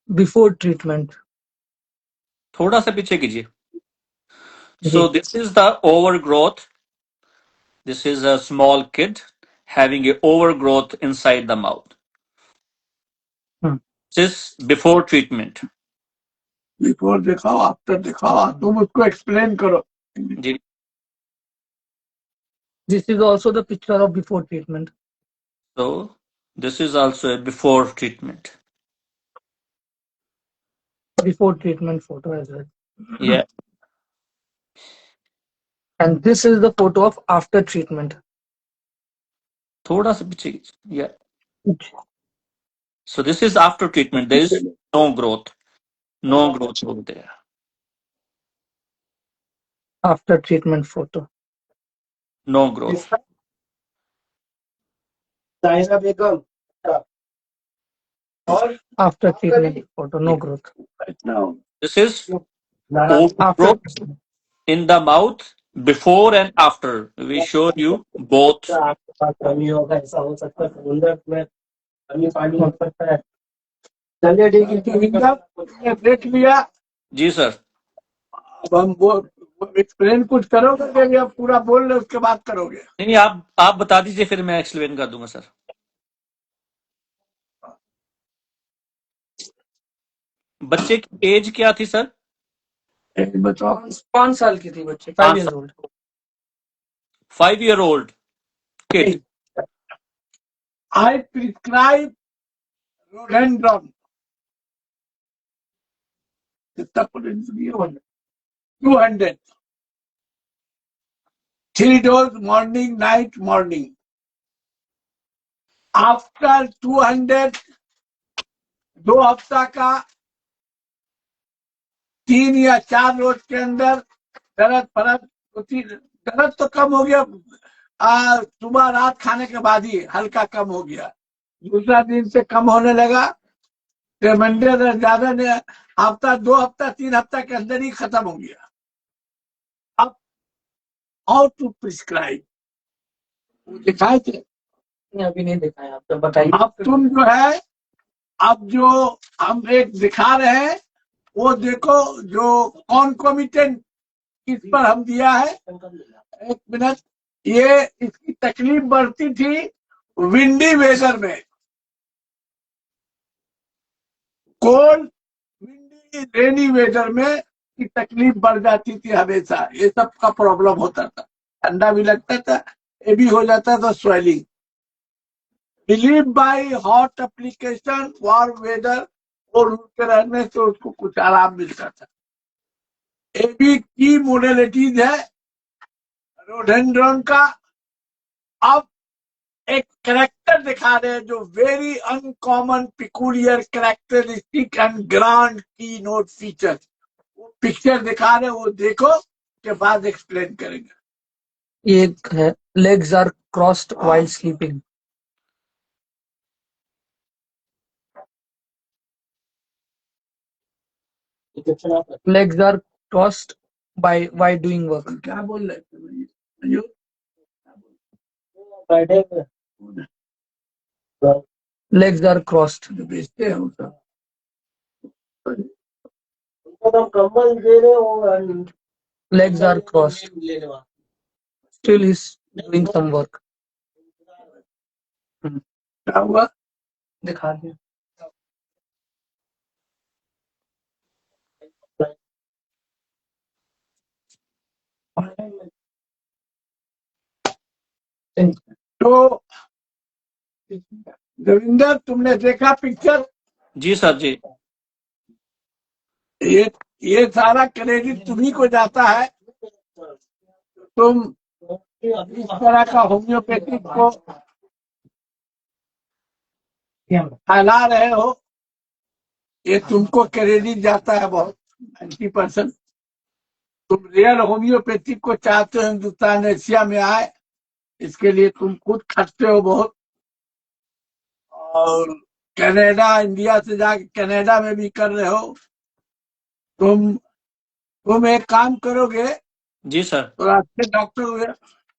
Before treatment. थोड़ा सा पीछे कीजिए। जी। So this is the overgrowth. This is a small kid having a overgrowth inside the mouth. Hmm. This is before treatment. Before दिखाओ, आफ्टर दिखाओ, तुम उसको एक्सप्लेन करो। जी This is also the picture of before treatment. So this is also a before treatment. Before treatment photo as well. Yeah. And this is the photo of after treatment. थोड़ा सा पीछे कीजिए. Yeah. So this is after treatment. There is no growth. No growth over there. After treatment photo. No growth. After treatment photo, no growth. This is After overgrowth in the mouth before and after. We show you both. आपके पास कमी होगा, ऐसा हो सकता है समुद्र में कमी पानी हो सकता है। चलिए ठीक है, तुमने देख लिया। जी सर। अब हम वो एक्सप्लेन कुछ करोगे कि आप पूरा बोल रहे उसके बाद करोगे? नहीं, आप बता दीजिए, फिर मैं एक्सप्लेन कर दूंगा सर। बच्चे की एज क्या थी सर? बताओ। 5 साल की थी बच्चे, 5 years old. 5-year-old kid. I prescribe rhododendron. कितना पोटेंशियल ये होगा? 200. 3 dose morning, night, morning. After 200, 2 हफ्ता का 3 या 4 रोज के अंदर दर्द फर्क होती, दर्द तो कम हो गया, सुबह रात खाने के बाद ही हल्का कम हो गया। दूसरा दिन से कम होने लगा, रिमाइंडर ज्यादा नहीं, हफ्ता 2 हफ्ता 3 हफ्ता के अंदर ही खत्म हो गया। अब हाउ टू प्रिस्क्राइब दिखाए थे? नहीं, अभी नहीं देखा है, आप तो बताइए। अब तुम जो है, अब जो हम एक दिखा रहे हैं वो देखो, जो कॉन्कोमिटेंट इस पर हम दिया है। 1 मिनट। ये इसकी तकलीफ बढ़ती थी विंडी वेदर में, कोल्ड विंडी रेनी वेदर में की तकलीफ बढ़ जाती थी हमेशा। ये सब का प्रॉब्लम होता था, ठंडा भी लगता था, ये भी हो जाता था swelling. Relief by hot application, warm weather और उनके रहने से उसको कुछ आराम मिलता था। ये भी की मोडेलिटीज है रोडेंड्रॉन का। अब एक करेक्टर दिखा रहे हैं जो very uncommon peculiar characteristic and grand की नोट फीचर। वो पिक्चर दिखा रहे हैं, वो देखो के बाद एक्सप्लेन करेंगे। एक है, legs are crossed while sleeping. Legs are crossed by doing work. क्या बोल रहे थे? Legs are crossed. बेचते हैं उसका। कम्बल दे रहे हो, Legs are crossed. Still he's doing some work. क्या हुआ? दिखा दिया। तो रविंदर, तुमने देखा पिक्चर? जी सर जी। ये सारा क्रेडिट तुम्ही को जाता है। तुम इस तरह का होम्योपैथिक को फैला रहे हो, ये तुमको क्रेडिट जाता है बहुत, 90%। तुम रियल होम्योपैथिक को चाहते हो हिंदुस्तान एशिया में आए, इसके लिए तुम खुद खटते हो बहुत। और कनाडा, इंडिया से जाके कनाडा में भी कर रहे हो। तुम एक काम करोगे जी सर। तो अच्छे डॉक्टर हो गए,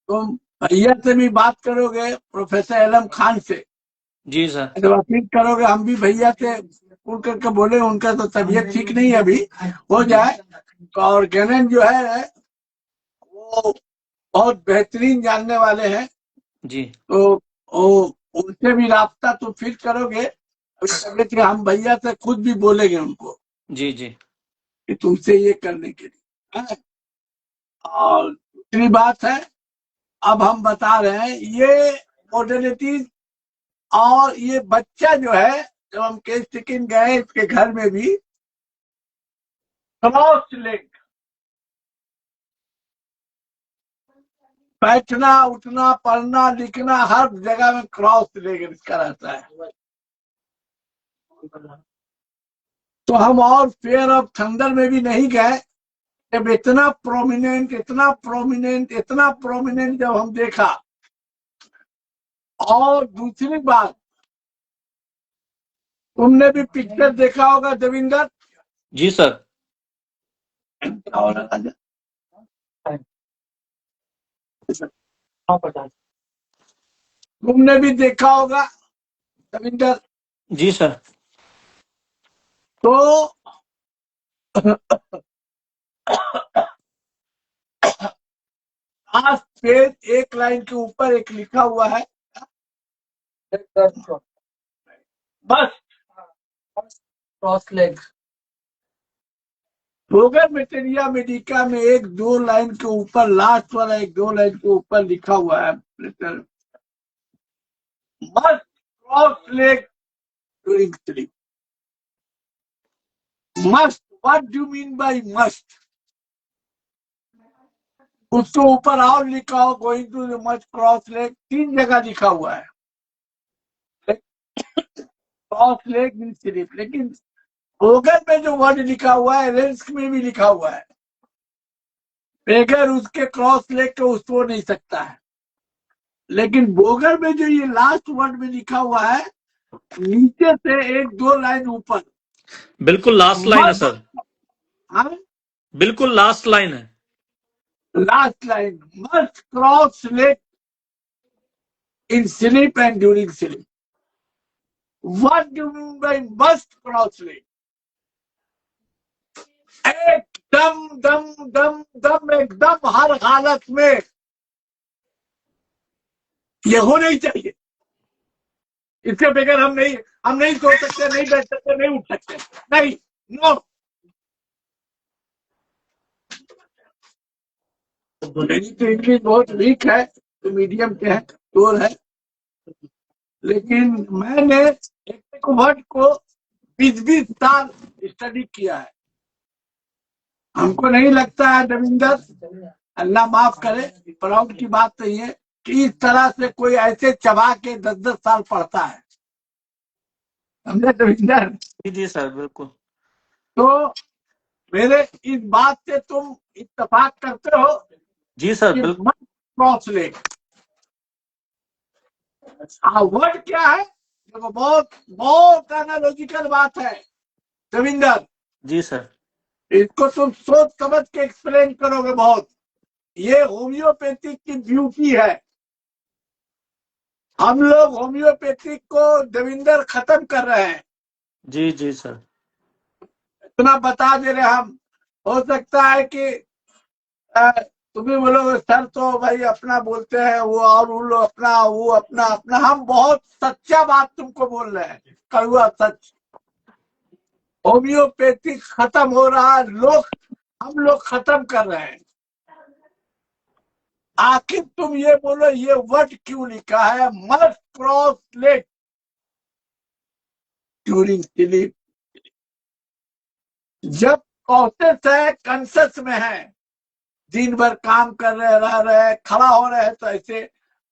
तुम भैया से भी बात करोगे, प्रोफेसर एलम खान से जी सर। जब अपील करोगे, हम भी भैया से फोन करके बोले, उनका तो तबीयत ठीक नहीं है, अभी हो जाए। और गणन जो है वो बहुत बेहतरीन जानने वाले हैं, जी। तो उनसे भी रास्ता तो फिर करोगे। तबीयत हम भैया से खुद भी बोलेंगे उनको जी जी। कि तुमसे ये करने के लिए है। और दूसरी बात है, अब हम बता रहे हैं ये मॉडर्निटीज। और ये बच्चा जो है, जब हम केस टिकन गए इसके घर में भी, क्रॉस लेग, बैठना उठना पढ़ना लिखना हर जगह में क्रॉस लेग इसका रहता है। तो हम और फेयर ऑफ थंडर में भी नहीं गए, जब इतना प्रोमिनेंट इतना प्रोमिनेंट इतना प्रोमिनेंट जब हम देखा। और दूसरी बात, तुमने भी पिक्चर देखा होगा देविंदर? जी सर। और 950। तुमने भी देखा होगा रविंदर, जी सर। तो लास्ट पेज एक लाइन के ऊपर एक लिखा हुआ है, बस क्रॉस लेग। रोगर मेटेरिया मेडिका में एक दो लाइन के ऊपर, लास्ट वाला एक दो लाइन के ऊपर लिखा हुआ है, must cross leg during sleep. Must, what do mean by must? उसके ऊपर और लिखा हो going to the must cross leg, 3 जगह लिखा हुआ है क्रॉस लेग इन स्लीप, लेकिन रोगर में जो वर्ड लिखा हुआ है रेंस में भी लिखा हुआ है, बगैर उसके क्रॉस लेग के उसको नहीं सकता है। लेकिन बोगर में जो ये लास्ट वर्ड में लिखा हुआ है, नीचे से एक दो लाइन ऊपर, बिल्कुल लास्ट लाइन है सर, हाँ बिल्कुल लास्ट लाइन है। Last line, must cross leg in sleep and during sleep. What do mean by must cross leg? एकदम दम दम दम एकदम हर हालत में ये होना ही चाहिए। इसके बगैर हम नहीं सो सकते, नहीं बैठ सकते, नहीं उठ सकते, नहीं, नो। मेरी तो इंग्लिश बहुत वीक है, तो मीडियम के है, टोल है, लेकिन मैंने एक वर्ड को 20-20 साल स्टडी किया है। हमको नहीं लगता है रविंदर, अल्लाह माफ करे, प्राउड की बात नहीं है कि इस तरह से कोई ऐसे चबा के 10-10 साल पढ़ता है, समझे रविंदर? जी सर बिल्कुल। तो मेरे इस बात से तुम इत्तेफाक करते हो जी सर कि बिल्कुल। Must cross leg. वर्ड क्या है? देखो, बहुत बहुत एनालॉजिकल बात है रविंदर, जी सर। इसको तुम सोच समझ के एक्सप्लेन करोगे बहुत। ये होम्योपैथिक की ब्यूटी है। हम लोग होम्योपैथिक को देविंदर खत्म कर रहे हैं, जी जी सर। इतना बता दे रहे हम। हो सकता है कि तुम्हें बोलोगे सर तो भाई अपना बोलते हैं वो, और वो लोग अपना, वो अपना अपना। हम बहुत सच्चा बात तुमको बोल रहे हैं, कड़वा सच। होम्योपैथिक खत्म हो रहा है, हम लोग खत्म कर रहे हैं। आखिर तुम ये बोलो, ये वर्ड क्यों लिखा है must cross leg during sleep? जब कॉन्शियस है, कंसस में है, दिन भर काम कर रहे, रह रहे, खड़ा हो रहे तो ऐसे,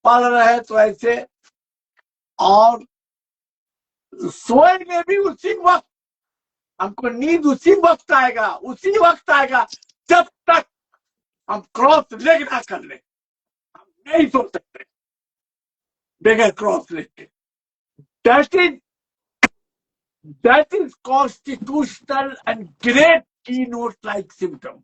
पढ़ रहे तो ऐसे, और सोएंगे भी उसी वक्त। हमको नींद उसी वक्त आएगा, उसी वक्त आएगा जब तक हम क्रॉस लेग ना कर ले। हम नहीं सो सकते बगैर क्रॉस लेग के। That is constitutional and great की नोट लाइक सिम्टम।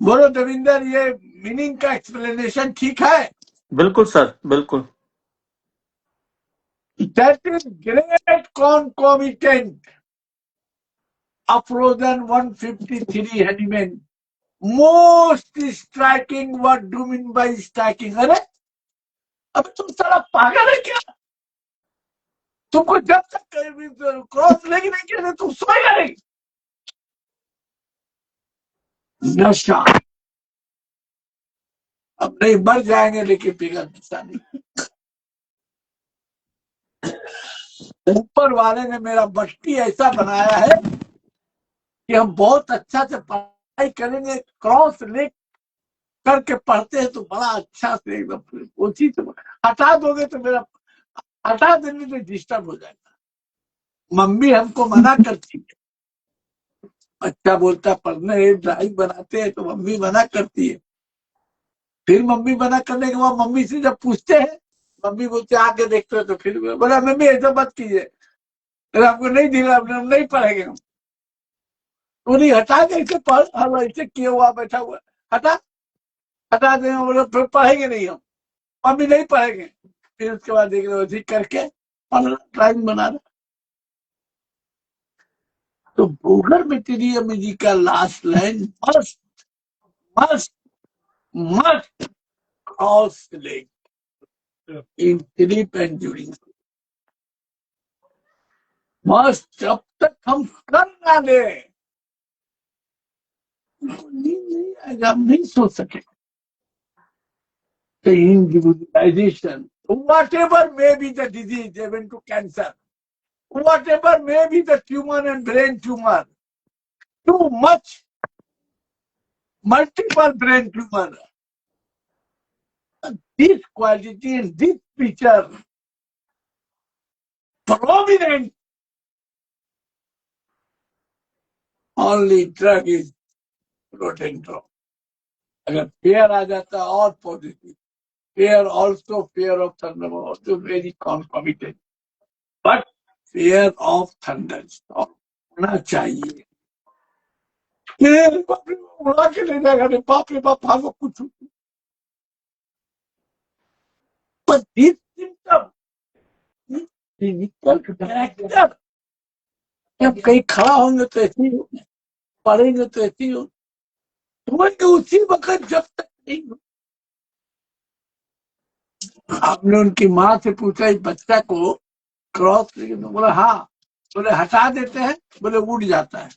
बोलो देविंदर, ये मीनिंग का एक्सप्लेनेशन ठीक है? बिल्कुल सर बिल्कुल। That is great concomitant of Frozen 153 Honeyman. Most striking, what do you mean by striking? अरे अब तुम साला पागल है क्या? तुमको जब तक क्रॉस लेग नहीं किया तुम सोएगा नहीं। नशा अब नहीं, मर जाएंगे लेकिन पिघल नशा नहीं। ऊपर वाले ने मेरा बट्टी ऐसा बनाया है कि हम बहुत अच्छा से पढ़ाई करेंगे, क्रॉस लेग करके पढ़ते हैं तो बड़ा अच्छा से एकदम उसी से। हटा दोगे तो मेरा, हटा देने तो डिस्टर्ब हो जाएगा। मम्मी हमको मना करती है, बच्चा बोलता पढ़ने ड्राइंग बनाते हैं तो मम्मी मना करती है। फिर मम्मी मना करने के बाद मम्मी से जब पूछते हैं, मम्मी बोलते आगे देखते हो, तो फिर बोला मम्मी ऐसा मत कीजिए, हमको नहीं दिला, हम नहीं पढ़ेंगे हम। नहीं हटा के इसे पढ़, हम ऐसे किए हुआ बैठा हुआ, हटा देंगे, बोले फिर पढ़ेंगे नहीं हम भी नहीं पढ़ेंगे। फिर उसके बाद देख रहे ठीक करके ड्राइंग बना रहे। तो भूगर मटेरियल जी का last line must must must cross leg in sleep and during. Must, जब तक हम कर ना ले नहीं आएगा, हम नहीं सोच सके। The individualization, whatever may be the disease, even to cancer, whatever may be the tumor and brain tumor, too much, multiple brain tumor, this quality and this feature prominent, only drug is rhododendron. अगर fear आ जाता और positive, fear also, fear of thunder also very concomitant, but fear of thunderstorm होना चाहिए। बाप रे, उड़ा के ले जाएगा, रे बाप रे बाप, भागो कुछ। But this symptom, this clinical character, जब कहीं खड़ा होंगे तो ऐसे ही होंगे, पढ़ेंगे तो ऐसे ही होंगे, तुमने उसी वक्त जब तक नहीं हो। आपने उनकी माँ से पूछा इस बच्चा को क्रॉस, बोला हाँ, बोले हटा देते हैं, बोले उड़ जाता है,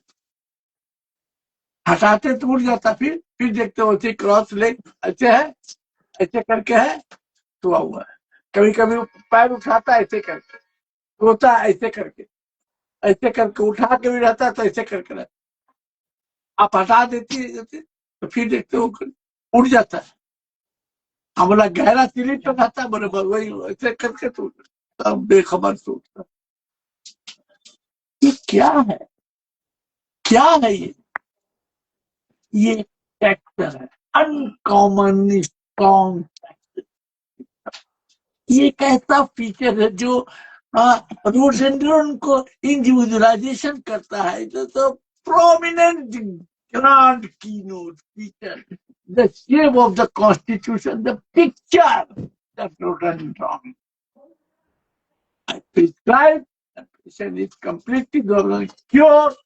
हटाते तो उड़ जाता, फिर देखते हो क्रॉस लेग ऐसे है, ऐसे करके है तो हुआ है। कभी कभी पैर उठाता ऐसे करके, रोता ऐसे करके, ऐसे करके उठा के भी रहता है तो ऐसे करके रहता। आप हटा देती है तो फिर देखते हो उड़ जाता है। हम बोला गहरा स्लीप पे खाता, बोले वही ऐसे करके तो तब बेखबर सोचता ये क्या है, क्या है ये फैक्टर है, अनकॉमन स्ट्रॉन्ग। ये एक ऐसा फीचर है जो रोडेंड्रॉन को इंडिविजुअलाइजेशन करता है, तो prominent grand keynote feature, the shape of the constitution, the picture that rhododendron I prescribe, the patient is completely cured,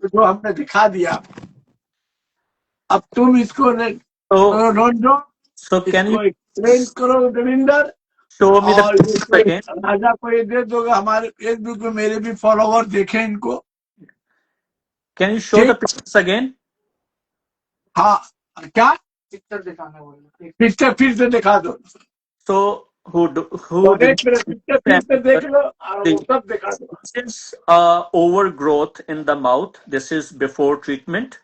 जो हमने दिखा दिया। अब तुम इसको So can you एक्सप्लेन करो रविंदर, show me the और pictures again? राजा को ये दे दोगे, हमारे फेसबुक में मेरे भी फॉलोवर देखें इनको। Can you show the pictures again? हाँ, क्या पिक्चर दिखाना बोले, पिक्चर फिर से दिखा दो। So who एक मिनट पिक्चर फिर से देख लो और वो सब दिखा दो। This is overgrowth in the mouth. This is before treatment.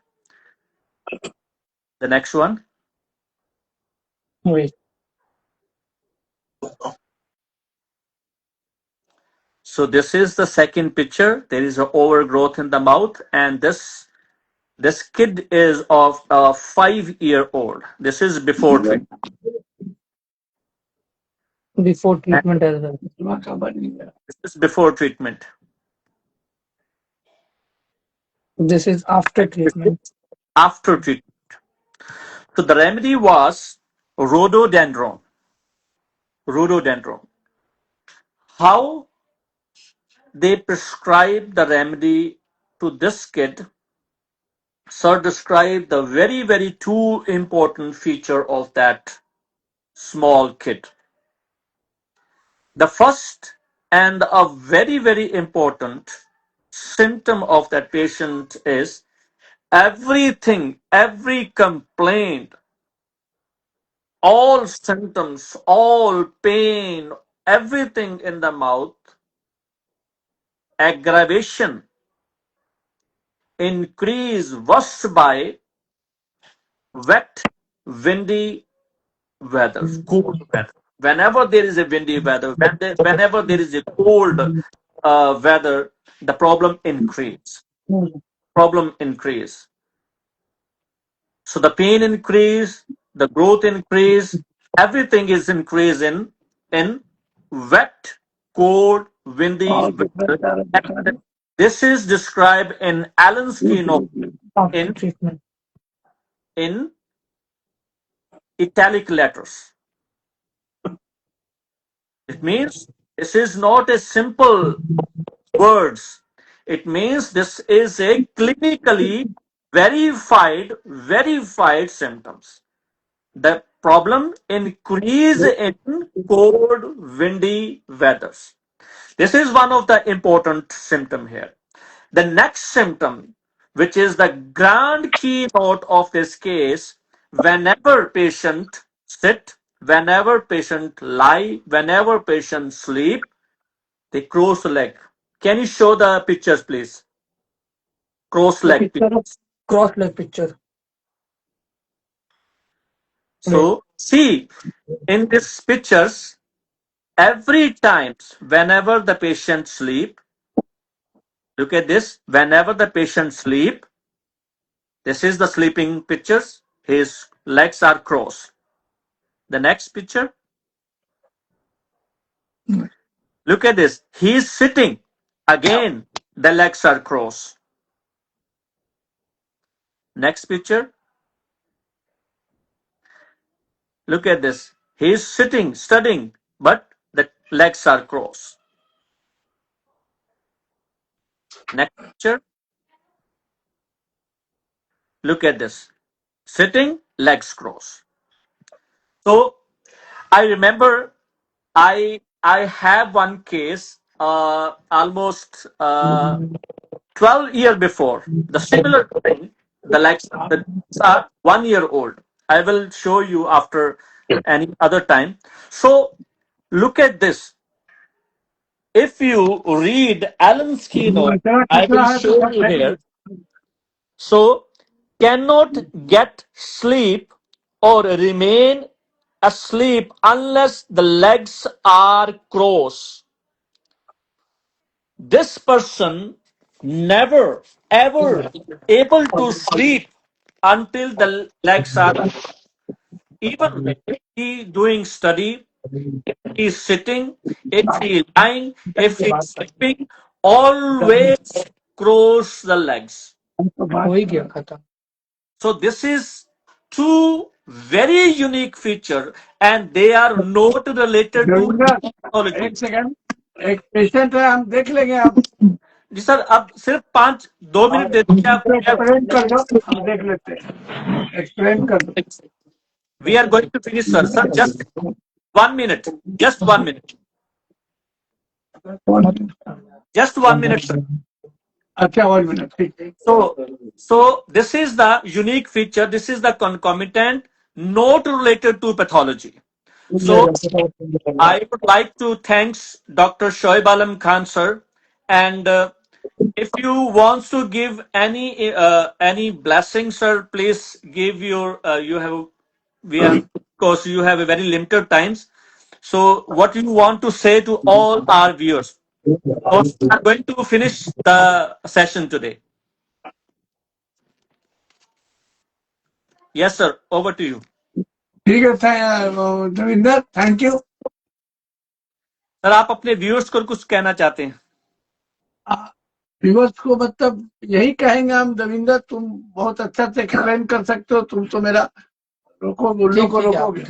The next one. Wait. So this is the second picture. There is an overgrowth in the mouth, and this kid is of 5-year-old. This is before treatment. Before treatment as well. This is before treatment. This is after treatment. After treatment. So the remedy was rhododendron. Rhododendron. How they prescribed the remedy to this kid, Sir described the very, very two important feature of that small kid. The first and a very, very important symptom of that patient is everything, every complaint, all symptoms, all pain, everything in the mouth, aggravation, increase worst by wet, windy weather, cold weather. Whenever there is a windy weather, whenever there is a cold weather, the problem increase. Problem increase. So the pain increase, the growth increase, everything is increase in wet, cold, windy weather. This is described in Allen's keynote After in treatment. in italic letters. It means this is not a simple words. It means this is a clinically verified symptoms. The problem increase in cold, windy weathers. This is one of the important symptom here. The next symptom, which is the grand keynote of this case, whenever patient sit, whenever patient lie, whenever patient sleep, they cross leg. Can you show the pictures, please? Cross The leg. picture of cross leg picture. Wait. So see in these pictures, every times whenever the patient sleep, look at this. Whenever the patient sleep, this is the sleeping pictures. His legs are crossed. The next picture. Look at this. He is sitting. Again, the legs are crossed. Next picture. Look at this. He is sitting, studying, but the legs are crossed. Next picture. Look at this. Sitting, legs crossed. So I remember I have one case almost 12 years before. The similar thing, the legs are 1 year old. I will show you after any other time. So look at this. If you read Allen's keynote, I will show you here. So cannot get sleep or remain asleep unless the legs are crossed. This person never ever able to sleep until the legs are even if he doing study, if he is sitting, if he is lying, if he is sleeping, always cross the legs. हो ही गया खत्म. So this is two very unique feature and they are not related to Ravindra pathology. एक second, एक patient है, हम देख लेंगे. हम जी सर अब सिर्फ 2 मिनट दे दीजिए आप. एक्सप्लेन कर दो, हम देख लेते हैं. एक्सप्लेन कर दो. We are going to finish, sir. Sir, just 1 minute. Just 1 minute. Just 1 minute, sir. अच्छा, 1 मिनट, ठीक. So this is the unique feature. This is the concomitant, not related to pathology. So I would like to thanks Dr. Shoaib Alam Khan, sir. And if you want to give any blessing, sir, please give your. We have, because you have a very limited times. So what you want to say to all our viewers? Because we are going to finish the session today. Yes, sir. Over to you. ठीक है Ravinder, thank you. Sir आप अपने viewers को कुछ कहना चाहते हैं? Viewers को मतलब यही कहेंगे हम, रविंदर तुम बहुत अच्छा से एक्सप्लेन कर सकते हो. तुम तो मेरा रोकोगे.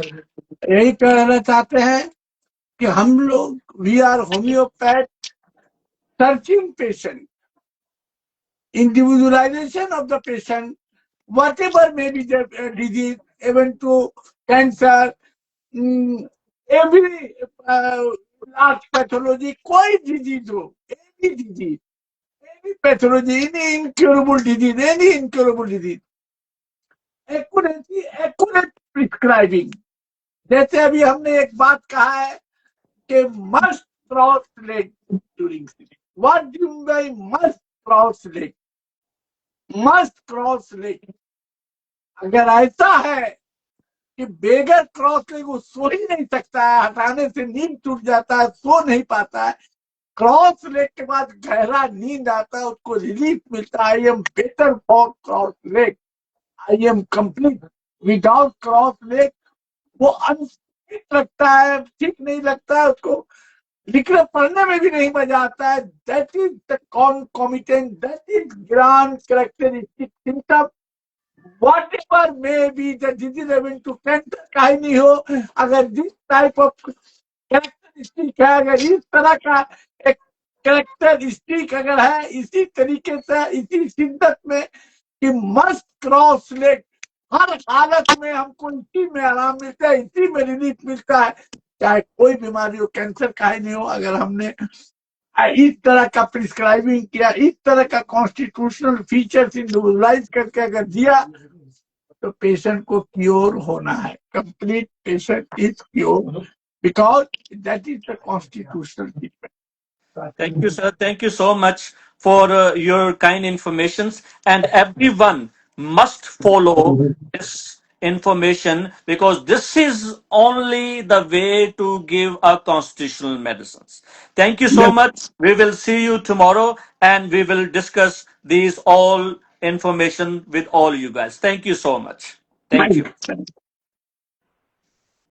यही कहना चाहते हैं कि हम लोग we are homoeopath searching patient, individualization of the patient, whatever may be the disease, even to cancer, every large pathology, कोई disease हो, any disease, any pathology, any incurable disease, accurate prescribing. जैसे अभी हमने एक बात कहा है कि must cross leg during sleep. What do you mean by must cross leg? Must cross leg. अगर ऐसा है कि बेगर क्रॉस लेग वो सो ही नहीं सकता है, हटाने से नींद टूट जाता है, सो नहीं पाता है, क्रॉस लेग के बाद गहरा नींद आता है, उसको रिलीफ मिलता है. I am better for cross leg, I am complete. Without cross leg वो अनफिट लगता है, ठीक नहीं लगता है उसको. लिखने पढ़ने में भी नहीं मजा आता है. That is the concomitant, that is grand characteristic symptom. Whatever may be the disease having to cancer का ही नहीं हो, अगर जिस टाइप ऑफ कैरेक्टरिस्टिक है, अगर इस तरह का एक कैरेक्टरिस्टिक अगर है, इसी तरीके से इसी शिद्दत में कि मस्ट क्रॉस लेग, हर हालत में हमको इसी में आराम मिलता है, इसी में रिलीफ मिलता है, चाहे कोई बीमारी हो, कैंसर का ही नहीं हो. अगर हमने इस तरह का प्रिस्क्राइबिंग किया, इस तरह का कॉन्स्टिट्यूशनल फीचर्स इंडिविजुअलाइज करके अगर दिया, तो पेशेंट को क्योर होना है. Complete patient is cure because that is the constitutional treatment. Thank you, sir. Thank you so much for your kind informations. And everyone must follow this information because this is only the way to give our constitutional medicines. Thank you so Yes. much. We will see you tomorrow and we will discuss these all information with all you guys. Thank you so much. Thank you.